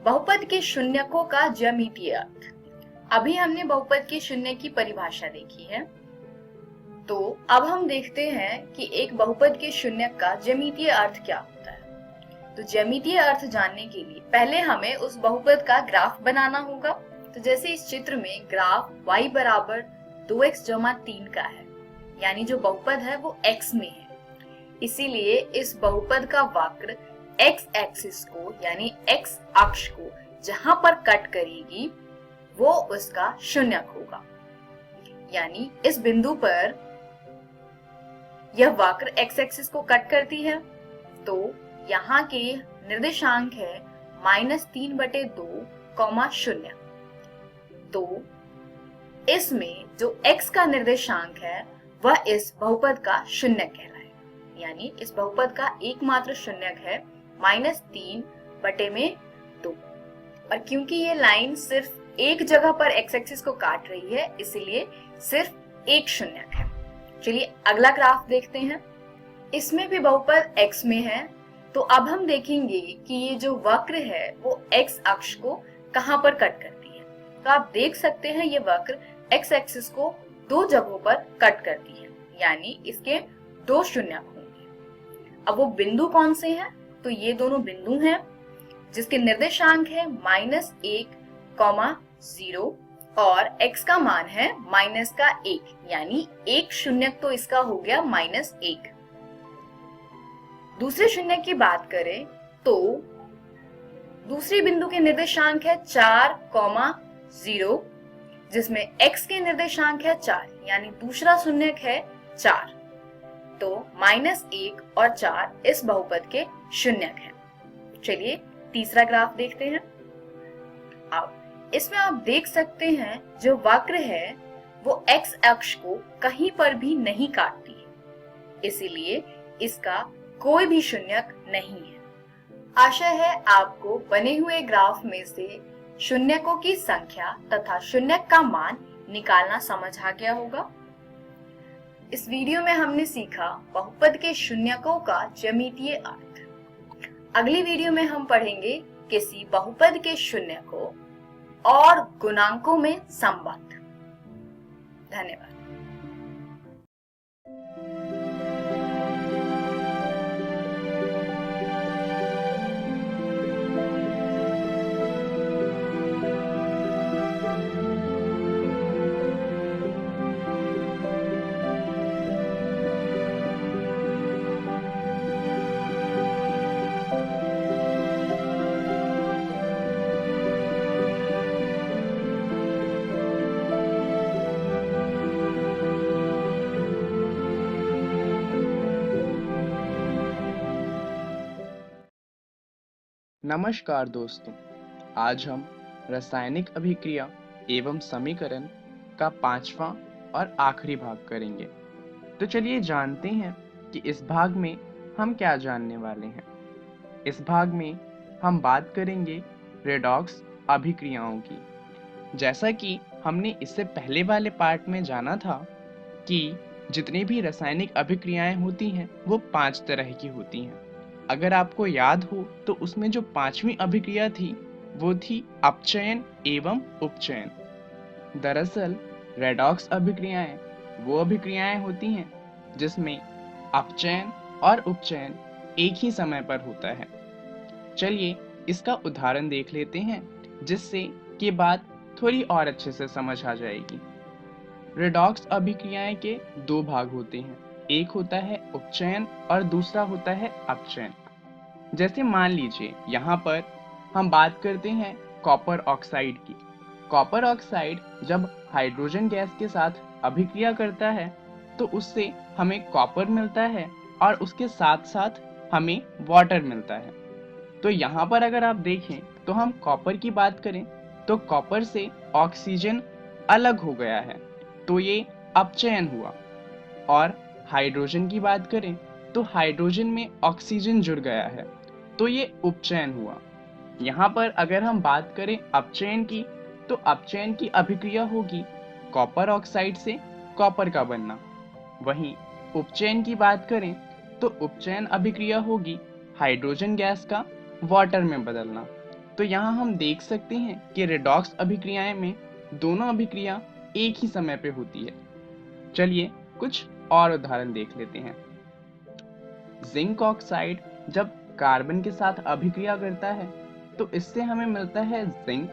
बहुपद के शून्यकों का ज्यामितीय अर्थ। अभी हमने बहुपद के शून्य की परिभाषा देखी है, तो अब हम देखते हैं कि एक बहुपद के शून्य का ज्यामितीय अर्थ क्या होता है। तो ज्यामितीय अर्थ जानने के लिए पहले हमें उस बहुपद का ग्राफ बनाना होगा। तो जैसे इस चित्र में ग्राफ y बराबर 2x जमा 3 का है, यानी जो बहुपद है वो x में है, इसीलिए इस बहुपद का वक्र x एक्सिस को यानी x अक्ष को जहां पर कट करेगी वो उसका शून्यक होगा। यानी इस बिंदु पर यह वक्र x एक्सिस को कट करती है, तो यहाँ के निर्देशांक है -3/2, 0। तो इसमें जो x का निर्देशांक है वह इस बहुपद का शून्यक कहलाएगा, यानी इस बहुपद का एकमात्र शून्यक है -3/2। और क्योंकि ये लाइन सिर्फ एक जगह पर x एक्सिस को काट रही है, इसलिए सिर्फ एक शून्यक है। चलिए अगला ग्राफ देखते हैं। इसमें भी बहुपद x में है, तो अब हम देखेंगे कि ये जो वक्र है वो x अक्ष को कहां पर कट करती है। तो आप देख सकते हैं ये वक्र x एक्सिस को दो जगहों पर कट करती है, यानी इसके दो शून्यक होंगे। अब वो बिंदु कौन से हैं? तो ये दोनों बिंदु हैं जिसके निर्देशांक है -1, 0 और x का मान है -1, यानी एक शून्यक तो इसका हो गया -1। दूसरे शून्यक की बात करें तो दूसरी बिंदु के निर्देशांक है 4, 0 जिसमें x के निर्देशांक है 4, यानी दूसरा शून्यक है 4। तो -1 और 4 इस बहुपद के शून्यक हैं। चलिए तीसरा ग्राफ देखते हैं। अब इसमें आप देख सकते हैं जो वक्र है वो x अक्ष को कहीं पर भी नहीं काटती है, इसीलिए इसका कोई भी शून्यक नहीं है। आशा है आपको बने हुए ग्राफ में से शून्यकों की संख्या तथा शून्यक का मान निकालना समझ आ गया होगा। इस वीडियो में हमने सीखा बहुपद के शून्यकों का ज्यामितीय अर्थ। अगली वीडियो में हम पढ़ेंगे किसी बहुपद के शून्यकों और गुणांकों में संबंध। धन्यवाद। नमस्कार दोस्तों, आज हम रासायनिक अभिक्रिया एवं समीकरण का पांचवा और आखिरी भाग करेंगे। तो चलिए जानते हैं कि इस भाग में हम क्या जानने वाले हैं। इस भाग में हम बात करेंगे रेडॉक्स अभिक्रियाओं की। जैसा कि हमने इससे पहले वाले पार्ट में जाना था कि जितनी भी रासायनिक अभिक्रियाएं होती हैं वो 5 तरह की होती हैं। अगर आपको याद हो तो उसमें जो 5वीं अभिक्रिया थी वो थी अपचयन एवं उपचयन। दरअसल रेडॉक्स अभिक्रियाएं वो अभिक्रियाएं होती हैं जिसमें अपचयन और उपचयन एक ही समय पर होता है। चलिए इसका उदाहरण देख लेते हैं जिससे ये बात थोड़ी और अच्छे से समझ आ जाएगी। रेडॉक्स अभिक्रियाएं के 2 भाग होते हैं, एक होता है उपचयन और दूसरा होता है अपचयन। जैसे मान लीजिए यहाँ पर हम बात करते हैं कॉपर ऑक्साइड की। कॉपर ऑक्साइड जब हाइड्रोजन गैस के साथ अभिक्रिया करता है तो उससे हमें कॉपर मिलता है और उसके साथ साथ हमें वाटर मिलता है। तो यहाँ पर अगर आप देखें तो हम कॉपर की बात करें तो कॉपर से ऑक्सीजन अलग हो गया है, तो ये अपचयन हुआ। और हाइड्रोजन की बात करें तो हाइड्रोजन में ऑक्सीजन जुड़ गया है, तो ये उपचयन हुआ। यहाँ पर अगर हम बात करें अपचयन की तो अपचयन की अभिक्रिया होगी कॉपर ऑक्साइड से कॉपर का बनना। वहीं उपचयन की बात करें तो उपचयन अभिक्रिया होगी हाइड्रोजन गैस का वाटर में बदलना। तो यहाँ हम देख सकते हैं कि रेडॉक्स अभिक्रियाएं में दोनों अभिक्रिया एक ही समय पे होती है। चलिए कुछ और उदाहरण देख लेते हैं। जिंक ऑक्साइड जब कार्बन के साथ अभिक्रिया करता है तो इससे हमें मिलता है जिंक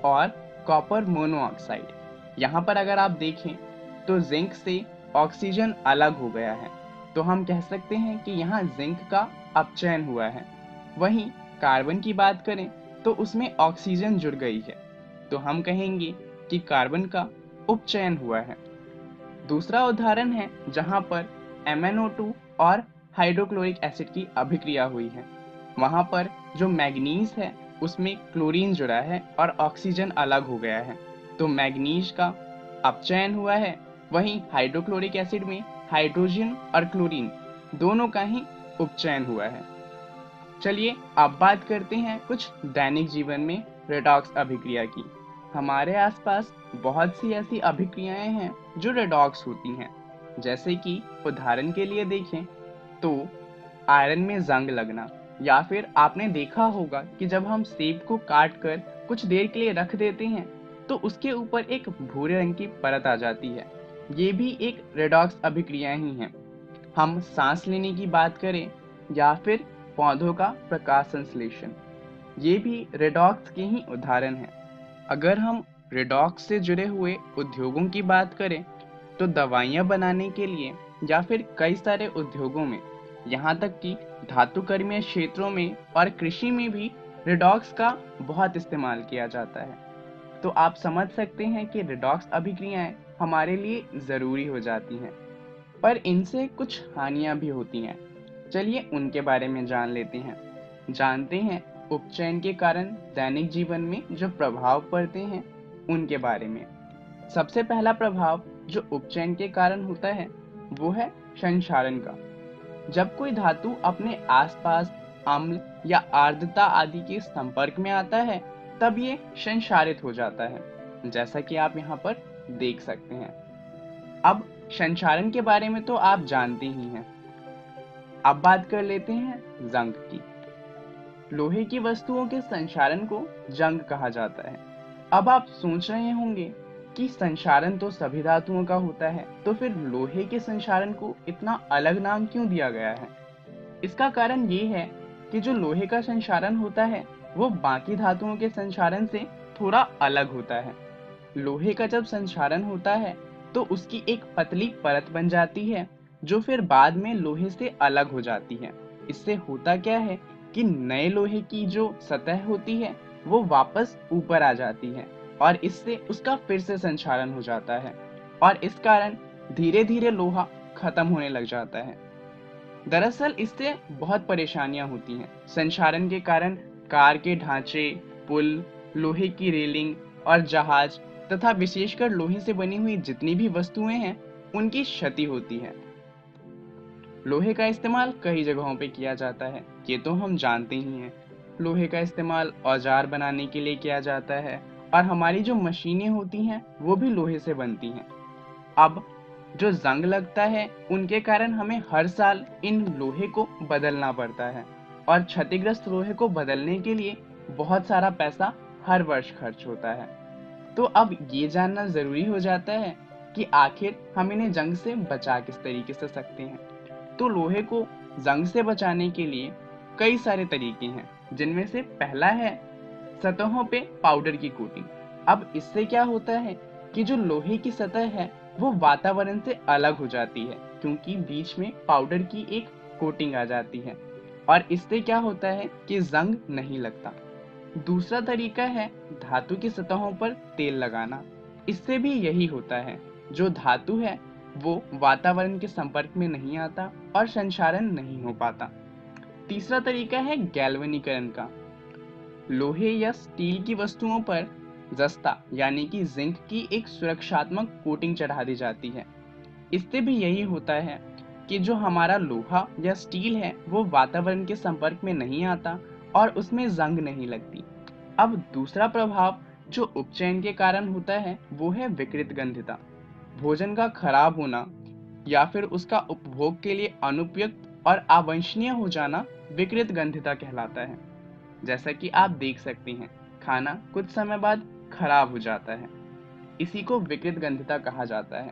और कॉपर मोनोऑक्साइड। यहाँ पर अगर आप देखें तो जिंक से ऑक्सीजन अलग हो गया है, तो हम कह सकते हैं कि यहाँ जिंक का अपचयन हुआ है। वहीं कार्बन की बात करें तो उसमें ऑक्सीजन जुड़ गई है, तो हम कहेंगे कि कार्बन का उपचयन हुआ है। दूसरा उदाहरण है जहाँ पर MnO2 और हाइड्रोक्लोरिक एसिड की अभिक्रिया हुई है। वहाँ पर जो मैग्नीज है उसमें क्लोरीन जुड़ा है और ऑक्सीजन अलग हो गया है, तो मैग्नीज का अपचयन हुआ है। वहीं हाइड्रोक्लोरिक एसिड में हाइड्रोजन और क्लोरीन दोनों का ही उपचयन हुआ है। चलिए अब बात करते हैं कुछ दैनिक जीवन में रेडॉक्स अभिक्रिया की। हमारे आसपास बहुत सी ऐसी अभिक्रियाएं हैं जो रेडॉक्स होती हैं। जैसे कि उदाहरण के लिए देखें तो आयरन में जंग लगना, या फिर आपने देखा होगा कि जब हम सेब को काट कर कुछ देर के लिए रख देते हैं तो उसके ऊपर एक भूरे रंग की परत आ जाती है। ये भी एक रेडॉक्स अभिक्रिया ही है। हम सांस लेने की बात करें या फिर पौधों का प्रकाश संश्लेषण, ये भी रेडॉक्स के ही उदाहरण हैं। अगर हम रेडॉक्स से जुड़े हुए उद्योगों की बात करें तो दवाइयाँ बनाने के लिए या फिर कई सारे उद्योगों में, यहाँ तक कि धातुकर्मीय क्षेत्रों में और कृषि में भी रेडॉक्स का बहुत इस्तेमाल किया जाता है। तो आप समझ सकते हैं कि रेडॉक्स अभिक्रियाएं हमारे लिए ज़रूरी हो जाती हैं, पर इनसे कुछ हानियां भी होती हैं। चलिए उनके बारे में जान लेते हैं। जानते हैं उपचयन के कारण दैनिक जीवन में जो प्रभाव पड़ते हैं उनके बारे में। सबसे पहला प्रभाव जो उपचयन के कारण होता है वो है संक्षारण का। जब कोई धातु अपने आसपास अम्ल या आर्द्रता आदि के संपर्क में आता है तब ये संक्षारित हो जाता है, जैसा कि आप यहाँ पर देख सकते हैं। अब संक्षारण के बारे में तो आप जानते ही हैं। अब बात कर लेते हैं जंग की। लोहे की वस्तुओं के संक्षारण को जंग कहा जाता है। अब आप सोच रहे होंगे कि संक्षारण तो सभी धातुओं का होता है, तो फिर लोहे के संक्षारण को इतना अलग नाम क्यों दिया गया है? इसका कारण ये है कि जो लोहे का संक्षारण होता है वो बाकी धातुओं के संक्षारण से थोड़ा अलग होता है। लोहे का जब संक्षारण होता है तो उसकी एक पतली परत बन जाती है जो फिर बाद में लोहे से अलग हो जाती है। इससे होता क्या है कि नए लोहे की जो सतह होती है वो वापस ऊपर आ जाती है और इससे उसका फिर से संक्षारण हो जाता है और इस कारण धीरे धीरे लोहा खत्म होने लग जाता है। दरअसल इससे बहुत परेशानियां होती हैं। संक्षारण के कारण कार के ढांचे, पुल, लोहे की रेलिंग और जहाज तथा विशेषकर लोहे से बनी हुई जितनी भी वस्तुएं हैं उनकी क्षति होती है। लोहे का इस्तेमाल कई जगहों पे किया जाता है, ये तो हम जानते ही हैं। लोहे का इस्तेमाल औजार बनाने के लिए किया जाता है और हमारी जो मशीनें होती हैं वो भी लोहे से बनती हैं। अब जो जंग लगता है उनके कारण हमें हर साल इन लोहे को बदलना पड़ता है और क्षतिग्रस्त लोहे को बदलने के लिए बहुत सारा पैसा हर वर्ष खर्च होता है। तो अब ये जानना जरूरी हो जाता है कि आखिर हम इन्हें जंग से बचा किस तरीके से सकते हैं। तो लोहे को जंग से बचाने के लिए कई सारे तरीके हैं, जिनमें से पहला है सतहों पे पाउडर की कोटिंग। अब इससे क्या होता है कि जो लोहे की सतह है वो वातावरण से अलग हो जाती है, क्योंकि बीच में पाउडर की एक कोटिंग आ जाती है और इससे क्या होता है कि जंग नहीं लगता। दूसरा तरीका है धातु की सतहों पर तेल लगाना। इससे भी यही होता है, जो धातु है वो वातावरण के संपर्क में नहीं आता और संक्षारण नहीं हो पाता। तीसरा तरीका है गैल्वेनीकरण का। लोहे या स्टील की वस्तुओं पर जस्ता यानी कि जिंक की एक सुरक्षात्मक कोटिंग चढ़ा दी जाती है। इससे भी यही होता है कि जो हमारा लोहा या स्टील है वो वातावरण के संपर्क में नहीं आता और उसमें जंग नहीं लगती। अब दूसरा प्रभाव जो उपचयन के कारण होता है वो है विकृत गंधिता। भोजन का खराब होना या फिर उसका उपभोग के लिए अनुपयुक्त और अवांछनीय हो जाना विकृत गंधिता कहलाता है। जैसा कि आप देख सकते हैं, खाना कुछ समय बाद खराब हो जाता है, इसी को विकृत गंधिता कहा जाता है।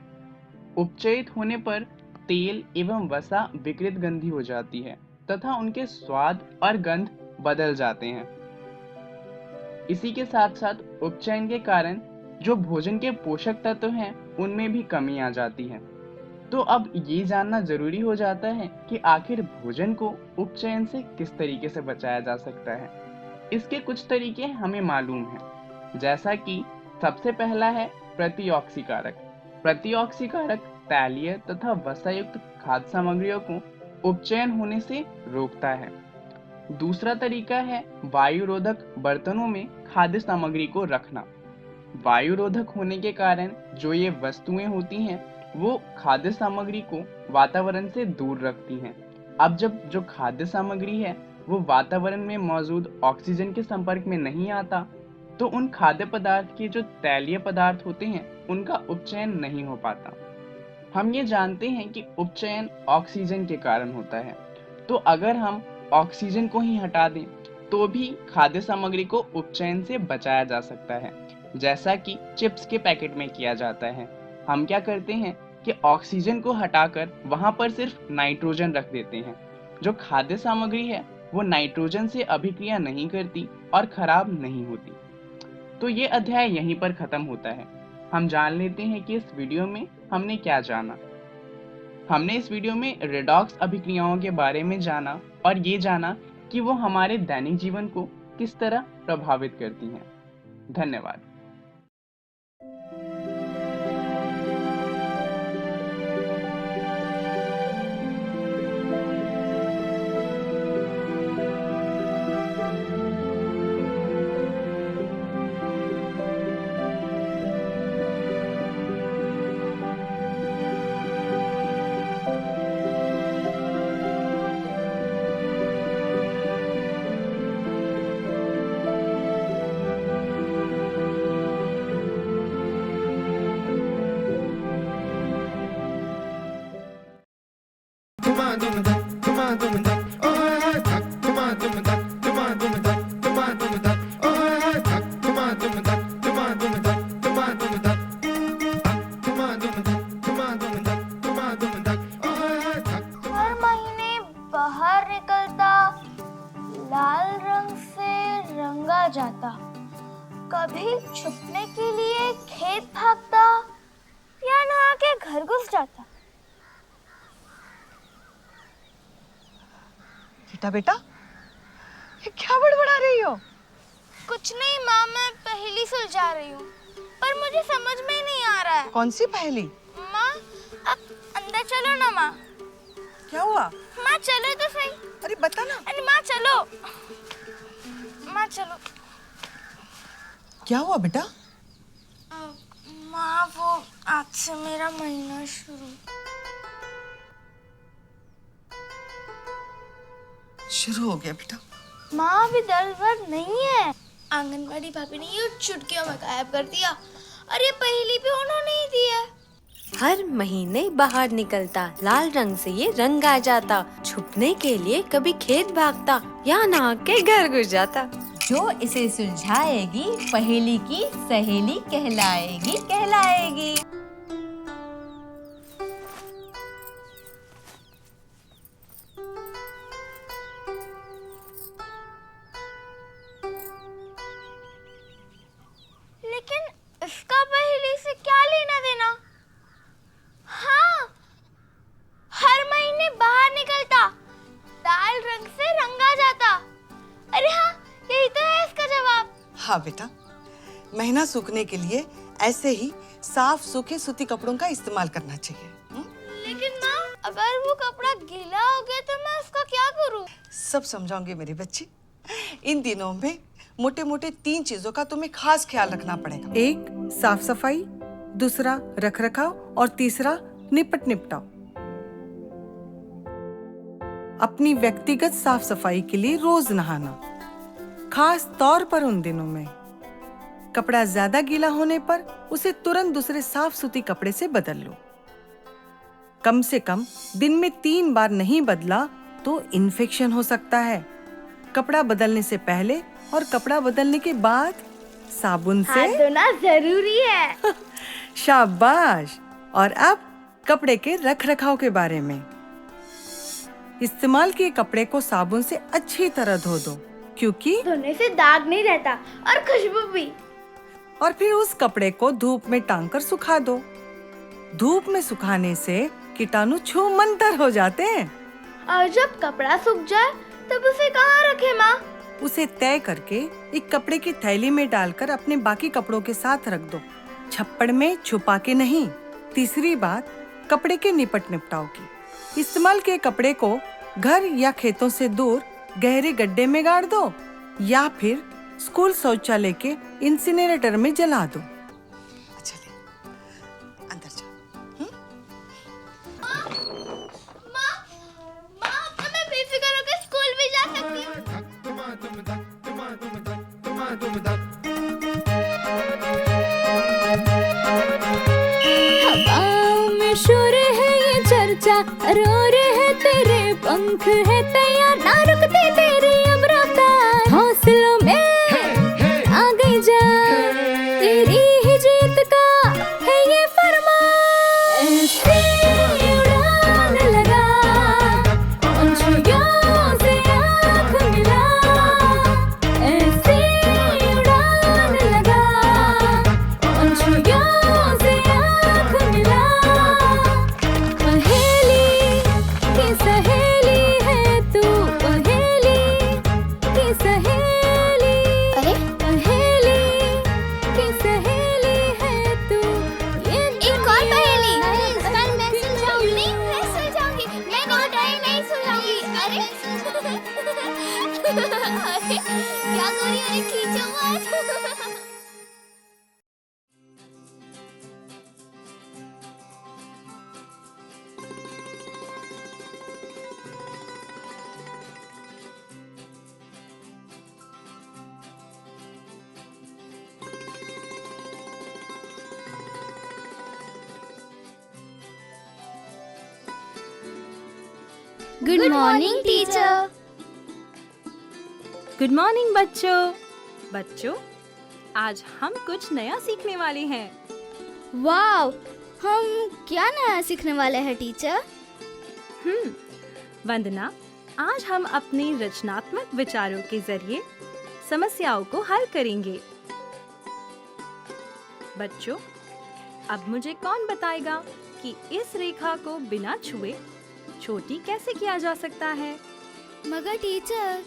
उपचयित होने पर तेल एवं वसा विकृत गंधी हो जाती है तथा उनके स्वाद और गंध बदल जाते हैं। इसी के साथ साथ उपचयन के कारण जो भोजन के पोषक तत्व हैं उनमें भी कमी आ जाती है। तो अब ये जानना जरूरी हो जाता है कि आखिर भोजन को उपचयन से किस तरीके से बचाया जा सकता है। इसके कुछ तरीके हमें मालूम हैं, जैसा कि सबसे पहला है प्रतिऑक्सीकारक। प्रतिऑक्सीकारक तैलीय तथा वसायुक्त खाद्य सामग्रियों को उपचयन होने से रोकता है। दूसरा तरीका है वायुरोधक बर्तनों में खाद्य सामग्री को रखना। वायुरोधक होने के कारण जो ये वस्तुएं होती हैं वो खाद्य सामग्री को वातावरण से दूर रखती हैं। अब जब जो खाद्य सामग्री है वो वातावरण में मौजूद ऑक्सीजन के संपर्क में नहीं आता तो उन खाद्य पदार्थ के जो तैलीय पदार्थ होते हैं उनका उपचयन नहीं हो पाता। हम ये जानते हैं कि उपचयन ऑक्सीजन के कारण होता है, तो अगर हम ऑक्सीजन को ही हटा दें तो भी खाद्य सामग्री को उपचयन से बचाया जा सकता है, जैसा कि चिप्स के पैकेट में किया जाता है। हम क्या करते हैं कि ऑक्सीजन को हटाकर वहां पर सिर्फ नाइट्रोजन रख देते हैं। जो खाद्य सामग्री है वो नाइट्रोजन से अभिक्रिया नहीं करती और खराब नहीं होती। तो ये अध्याय यहीं पर खत्म होता है। हम जान लेते हैं कि इस वीडियो में हमने क्या जाना। हमने इस वीडियो में रेडॉक्स अभिक्रियाओं के बारे में जाना और ये जाना कि वो हमारे दैनिक जीवन को किस तरह प्रभावित करती हैं। धन्यवाद। हर महीने बाहर निकलता, लाल रंग से रंगा जाता, कभी छुपने के लिए खेत भागता या नहा के घर घुस जाता। बेटा बेटा ये क्या बड़बड़ा रही हो? कुछ नहीं माँ, मैं पहेली सुलझा रही हूँ, पर मुझे समझ में ही नहीं आ रहा है। कौन सी पहेली? माँ अब अंदर चलो ना माँ। क्या हुआ? माँ चलो तो सही। अरे बता ना। अरे माँ चलो। माँ चलो। क्या हुआ बेटा? माँ वो आज से मेरा महीना शुरू हो गया बेटा। माँ अभी दर्द वर्द नहीं है। आंगनबाड़ी भाभी ने ये चुटकियों में गायब कर दिया और ये पहेली भी उन्होंने ही दी है। हर महीने बाहर निकलता, लाल रंग से ये रंग आ जाता, छुपने के लिए कभी खेत भागता या नाक के घर घुस जाता। जो इसे सुलझाएगी पहेली की सहेली कहलाएगी कहलाएगी। लेकिन इसका पहेली से क्या लेना देना? हाँ, हर महीने बाहर निकलता, लाल रंग से रंगा जाता। अरे हाँ, यही तो है इसका जवाब। हाँ बेटा, महीना सूखने के लिए ऐसे ही साफ सूखे सूती कपड़ों का इस्तेमाल करना चाहिए। लेकिन माँ, अगर वो कपड़ा गीला हो गया तो मैं उसका क्या करूँ? सब समझाऊंगी मेरी बच्ची। इन दिनों में मोटे मोटे 3 चीजों का तुम्हें खास ख्याल रखना पड़ेगा। एक साफ सफाई, दूसरा रख रखाव और तीसरा निपट निपटाव। अपनी व्यक्तिगत साफ सफाई के लिए रोज नहाना, खास तौर पर उन दिनों में। कपड़ा ज्यादा गीला होने पर उसे तुरंत दूसरे साफ सूती कपड़े से बदल लो। कम से कम दिन में 3 बार नहीं बदला तो इन्फेक्शन हो सकता है। कपड़ा बदलने से पहले और कपड़ा बदलने के बाद साबुन से हाथ धोना जरूरी है। शाबाश। और अब कपड़े के रख रखाव के बारे में। इस्तेमाल किए कपड़े को साबुन से अच्छी तरह धो दो, क्योंकि धोने से दाग नहीं रहता और खुशबू भी। और फिर उस कपड़े को धूप में टांग कर सुखा दो। धूप में सुखाने से कीटाणु छू मंतर हो जाते हैं। और जब कपड़ा सूख जाए तब उसे कहाँ रखे माँ? उसे तय करके एक कपड़े की थैली में डालकर अपने बाकी कपड़ों के साथ रख दो, छप्पड़ में छुपा के नहीं। तीसरी बात, कपड़े के निपट निपटाव की। इस्तेमाल किए कपड़े को घर या खेतों से दूर गहरे गड्ढे में गाड़ दो या फिर स्कूल शौचालय के इंसिनरेटर में जला दो। चलिए अंदर जाओ। माँ, अब मैं बेफिक्र होकर स्कूल भी जा सकती हूँ। हवाओं में शोर है ये चर्चा, रोर है तेरे पंख है तैयार, ना रुकते तेरी अब रफ्तार। हौसलों में आ गई जा, तेरी ही जीत का है ये फरमान। ऐसी उड़ान लगा, पंछियों से आँख मिला। ऐसी उड़ान लगा, पंछियों से आँख मिला। पहेली की सहेली है तू, पहेली की सहेली। अरे पहेली की सहेली है तू। ये एक और पहेली। कल मैं सुलझाऊंगी। नहीं, मैं सुलझाऊंगी। मैं नहीं सुलझाऊंगी। अरे अरे क्या करी? अरे खींचो मत। Good morning teacher. Good morning बच्चों। बच्चों, आज हम कुछ नया सीखने वाले हैं। वाव, हम क्या नया सीखने वाले हैं टीचर? वंदना, आज हम अपने रचनात्मक विचारों के जरिए समस्याओं को हल करेंगे। बच्चों, अब मुझे कौन बताएगा कि इस रेखा को बिना छुए छोटी कैसे किया जा सकता है? मगर टीचर,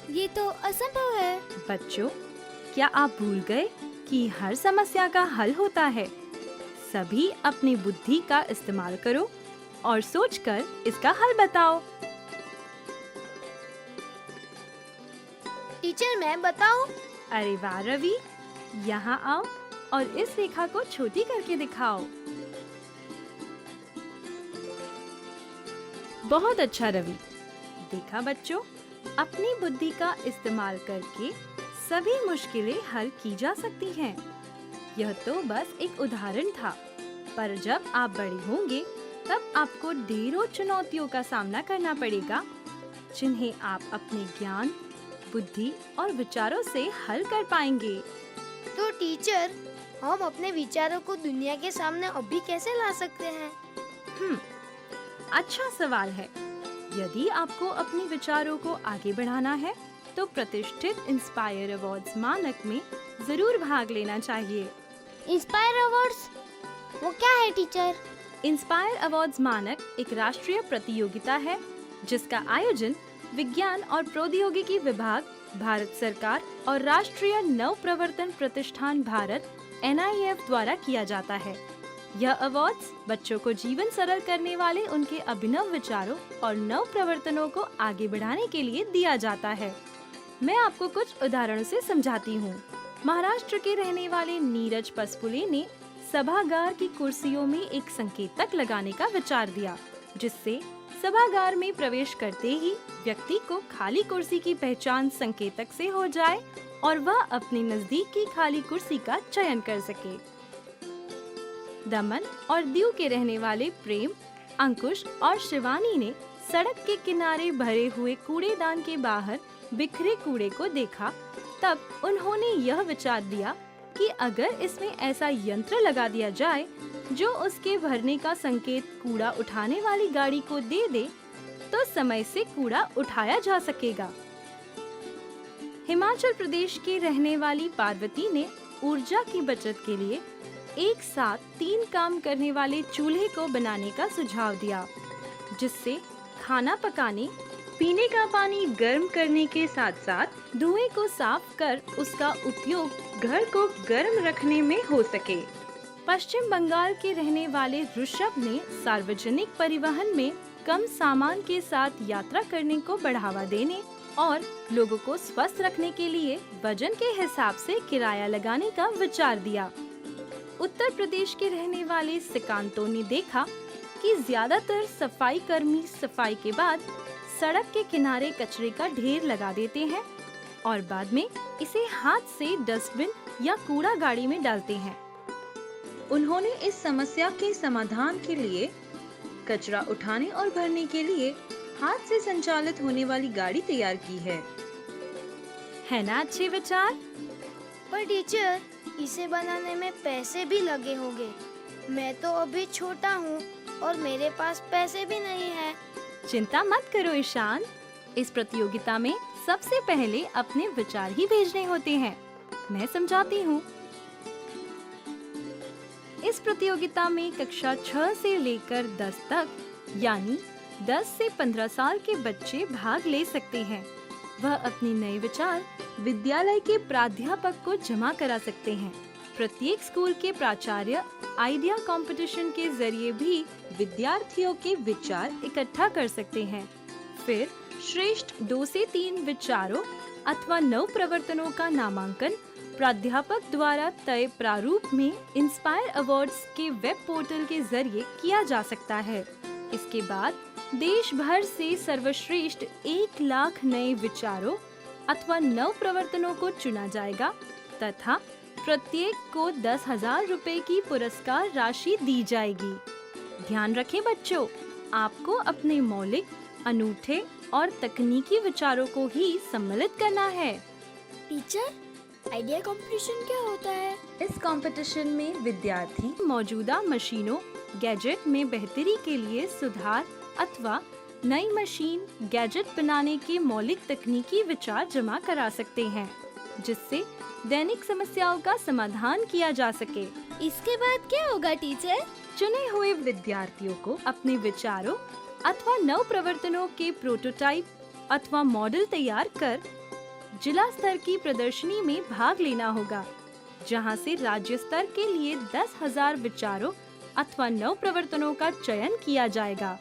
ये तो असंभव है। बच्चों, क्या आप भूल गए कि हर समस्या का हल होता है? सभी अपनी बुद्धि का इस्तेमाल करो और सोचकर इसका हल बताओ। टीचर मैं बताऊं? अरे वाह रवि, यहाँ आओ और इस रेखा को छोटी करके दिखाओ। बहुत अच्छा रवि। देखा बच्चों, अपनी बुद्धि का इस्तेमाल करके सभी मुश्किलें हल की जा सकती हैं। यह तो बस एक उदाहरण था, पर जब आप बड़े होंगे तब आपको ढेरों चुनौतियों का सामना करना पड़ेगा, जिन्हें आप अपने ज्ञान, बुद्धि और विचारों से हल कर पाएंगे। तो टीचर, हम अपने विचारों को दुनिया के सामने अभी कैसे ला सकते हैं? अच्छा सवाल है। यदि आपको अपने विचारों को आगे बढ़ाना है तो प्रतिष्ठित इंस्पायर अवार्ड्स मानक में जरूर भाग लेना चाहिए। इंस्पायर अवार्ड्स वो क्या है टीचर? इंस्पायर अवार्ड्स मानक एक राष्ट्रीय प्रतियोगिता है जिसका आयोजन विज्ञान और प्रौद्योगिकी विभाग, भारत सरकार और राष्ट्रीय नव प्रवर्तन प्रतिष्ठान भारत NIF द्वारा किया जाता है। यह अवार्ड्स बच्चों को जीवन सरल करने वाले उनके अभिनव विचारों और नव प्रवर्तनों को आगे बढ़ाने के लिए दिया जाता है। मैं आपको कुछ उदाहरणों से समझाती हूँ। महाराष्ट्र के रहने वाले नीरज पसपुले ने सभागार की कुर्सियों में एक संकेतक लगाने का विचार दिया, जिससे सभागार में प्रवेश करते ही व्यक्ति को खाली कुर्सी की पहचान संकेतक से हो जाए और वह अपने नजदीक की खाली कुर्सी का चयन कर सके। दमन और दीव के रहने वाले प्रेम, अंकुश और शिवानी ने सड़क के किनारे भरे हुए कूड़ेदान के बाहर बिखरे कूड़े को देखा। तब उन्होंने यह विचार दिया कि अगर इसमें ऐसा यंत्र लगा दिया जाए जो उसके भरने का संकेत कूड़ा उठाने वाली गाड़ी को दे दे, तो समय से कूड़ा उठाया जा सकेगा। हिमाचल प्रदेश की रहने वाली पार्वती ने ऊर्जा की बचत के लिए एक साथ 3 काम करने वाले चूल्हे को बनाने का सुझाव दिया, जिससे खाना पकाने, पीने का पानी गर्म करने के साथ साथ धुएं को साफ कर उसका उपयोग घर को गर्म रखने में हो सके। पश्चिम बंगाल के रहने वाले ऋषभ ने सार्वजनिक परिवहन में कम सामान के साथ यात्रा करने को बढ़ावा देने और लोगों को स्वस्थ रखने के लिए वजन के हिसाब से किराया लगाने का विचार दिया। उत्तर प्रदेश के रहने वाले सिकांतो ने देखा कि ज्यादातर सफाई कर्मी सफाई के बाद सड़क के किनारे कचरे का ढेर लगा देते हैं और बाद में इसे हाथ से डस्टबिन या कूड़ा गाड़ी में डालते हैं। उन्होंने इस समस्या के समाधान के लिए कचरा उठाने और भरने के लिए हाथ से संचालित होने वाली गाड़ी तैयार की है ना अच्छे विचार? पर टीचर, इसे बनाने में पैसे भी लगे होंगे। मैं तो अभी छोटा हूँ और मेरे पास पैसे भी नहीं है। चिंता मत करो ईशान, इस प्रतियोगिता में सबसे पहले अपने विचार ही भेजने होते हैं। मैं समझाती हूँ। इस प्रतियोगिता में कक्षा 6 से लेकर 10 तक यानी 10 से 15 साल के बच्चे भाग ले सकते हैं। वह अपने नए विचार विद्यालय के प्राध्यापक को जमा करा सकते हैं। प्रत्येक स्कूल के प्राचार्य आइडिया कंपटीशन के जरिए भी विद्यार्थियों के विचार इकट्ठा कर सकते हैं। फिर श्रेष्ठ 2 से 3 विचारों अथवा नव प्रवर्तनों का नामांकन प्राध्यापक द्वारा तय प्रारूप में इंस्पायर अवार्ड्स के वेब पोर्टल के जरिए किया जा सकता है। इसके बाद देश भर से सर्वश्रेष्ठ 1 लाख नए विचारों अथवा नव प्रवर्तनों को चुना जाएगा तथा प्रत्येक को 10,000 रुपए की पुरस्कार राशि दी जाएगी। ध्यान रखें बच्चों, आपको अपने मौलिक, अनूठे और तकनीकी विचारों को ही सम्मिलित करना है। टीचर, आइडिया कंपटीशन क्या होता है? इस कंपटीशन में विद्यार्थी मौजूदा मशीनों, गैजेट में बेहतरी के लिए सुधार अथवा नई मशीन, गैजेट बनाने के मौलिक तकनीकी विचार जमा करा सकते हैं, जिससे दैनिक समस्याओं का समाधान किया जा सके। इसके बाद क्या होगा टीचर? चुने हुए विद्यार्थियों को अपने विचारों अथवा नव प्रवर्तनों के प्रोटोटाइप अथवा मॉडल तैयार कर जिला स्तर की प्रदर्शनी में भाग लेना होगा, जहां से राज्य स्तर के लिए 10,000 विचारों अथवा नव प्रवर्तनों का चयन किया जाएगा।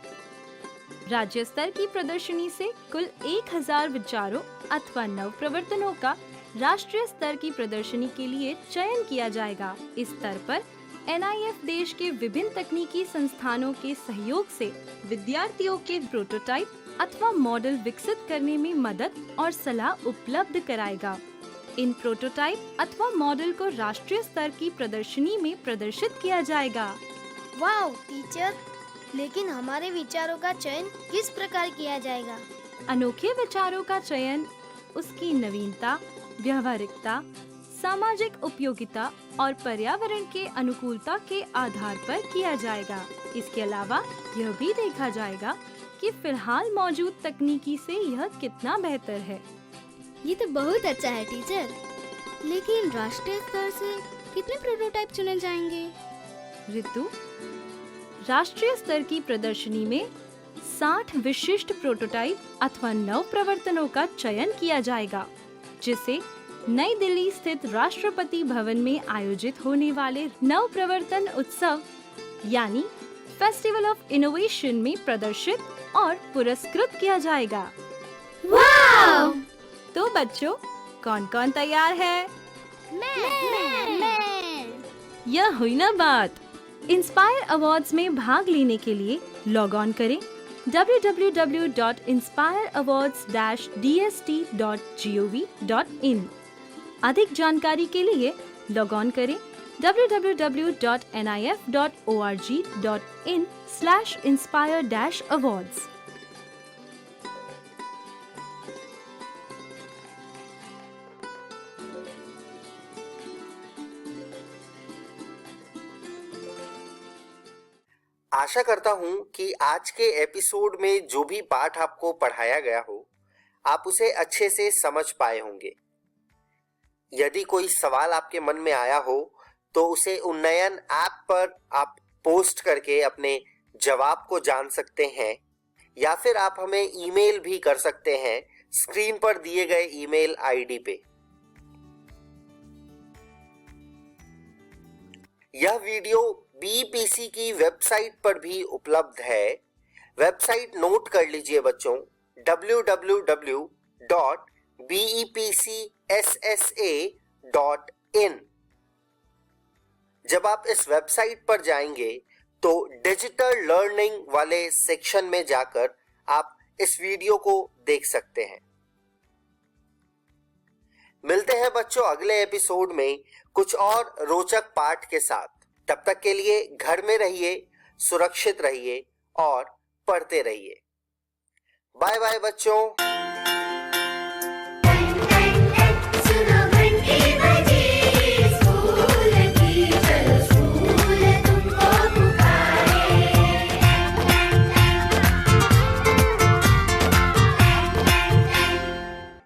राज्य स्तर की प्रदर्शनी से कुल 1000 विचारों अथवा नव प्रवर्तनों का राष्ट्रीय स्तर की प्रदर्शनी के लिए चयन किया जाएगा। इस स्तर पर NIF देश के विभिन्न तकनीकी संस्थानों के सहयोग से विद्यार्थियों के प्रोटोटाइप अथवा मॉडल विकसित करने में मदद और सलाह उपलब्ध कराएगा। इन प्रोटोटाइप अथवा मॉडल को राष्ट्रीय स्तर की प्रदर्शनी में प्रदर्शित किया जाएगा। वाह टीचर, लेकिन हमारे विचारों का चयन किस प्रकार किया जाएगा? अनोखे विचारों का चयन उसकी नवीनता, व्यवहारिकता, सामाजिक उपयोगिता और पर्यावरण के अनुकूलता के आधार पर किया जाएगा। इसके अलावा यह भी देखा जाएगा कि फिलहाल मौजूद तकनीकी से यह कितना बेहतर है। ये तो बहुत अच्छा है टीचर, लेकिन राष्ट्रीय स्तर से कितने प्रोटोटाइप चुने जाएंगे? ऋतु, राष्ट्रीय स्तर की प्रदर्शनी में 60 विशिष्ट प्रोटोटाइप अथवा नव प्रवर्तनों का चयन किया जाएगा, जिसे नई दिल्ली स्थित राष्ट्रपति भवन में आयोजित होने वाले नव प्रवर्तन उत्सव यानी फेस्टिवल ऑफ इनोवेशन में प्रदर्शित और पुरस्कृत किया जाएगा। वाव! तो बच्चों, कौन कौन तैयार है? मैं। यह हुई ना बात। इंस्पायर अवार्ड्स में भाग लेने के लिए लॉग ऑन करें www.inspire-awards-dst.gov.in। अधिक जानकारी के लिए लॉग ऑन करें www.nif.org.in/inspire-awards। आशा करता हूं कि आज के एपिसोड में जो भी पाठ आपको पढ़ाया गया हो, आप उसे अच्छे से समझ पाए होंगे। यदि कोई सवाल आपके मन में आया हो तो उसे उन्नयन ऐप पर आप पोस्ट करके अपने जवाब को जान सकते हैं, या फिर आप हमें ईमेल भी कर सकते हैं स्क्रीन पर दिए गए ईमेल आईडी पे। यह वीडियो BEPC की वेबसाइट पर भी उपलब्ध है। वेबसाइट नोट कर लीजिए बच्चों, www.bepcssa.in। जब आप इस वेबसाइट पर जाएंगे तो डिजिटल लर्निंग वाले सेक्शन में जाकर आप इस वीडियो को देख सकते हैं। मिलते हैं बच्चों अगले एपिसोड में कुछ और रोचक पाठ के साथ। तब तक के लिए घर में रहिए, सुरक्षित रहिए और पढ़ते रहिए। बाय बाय बच्चों।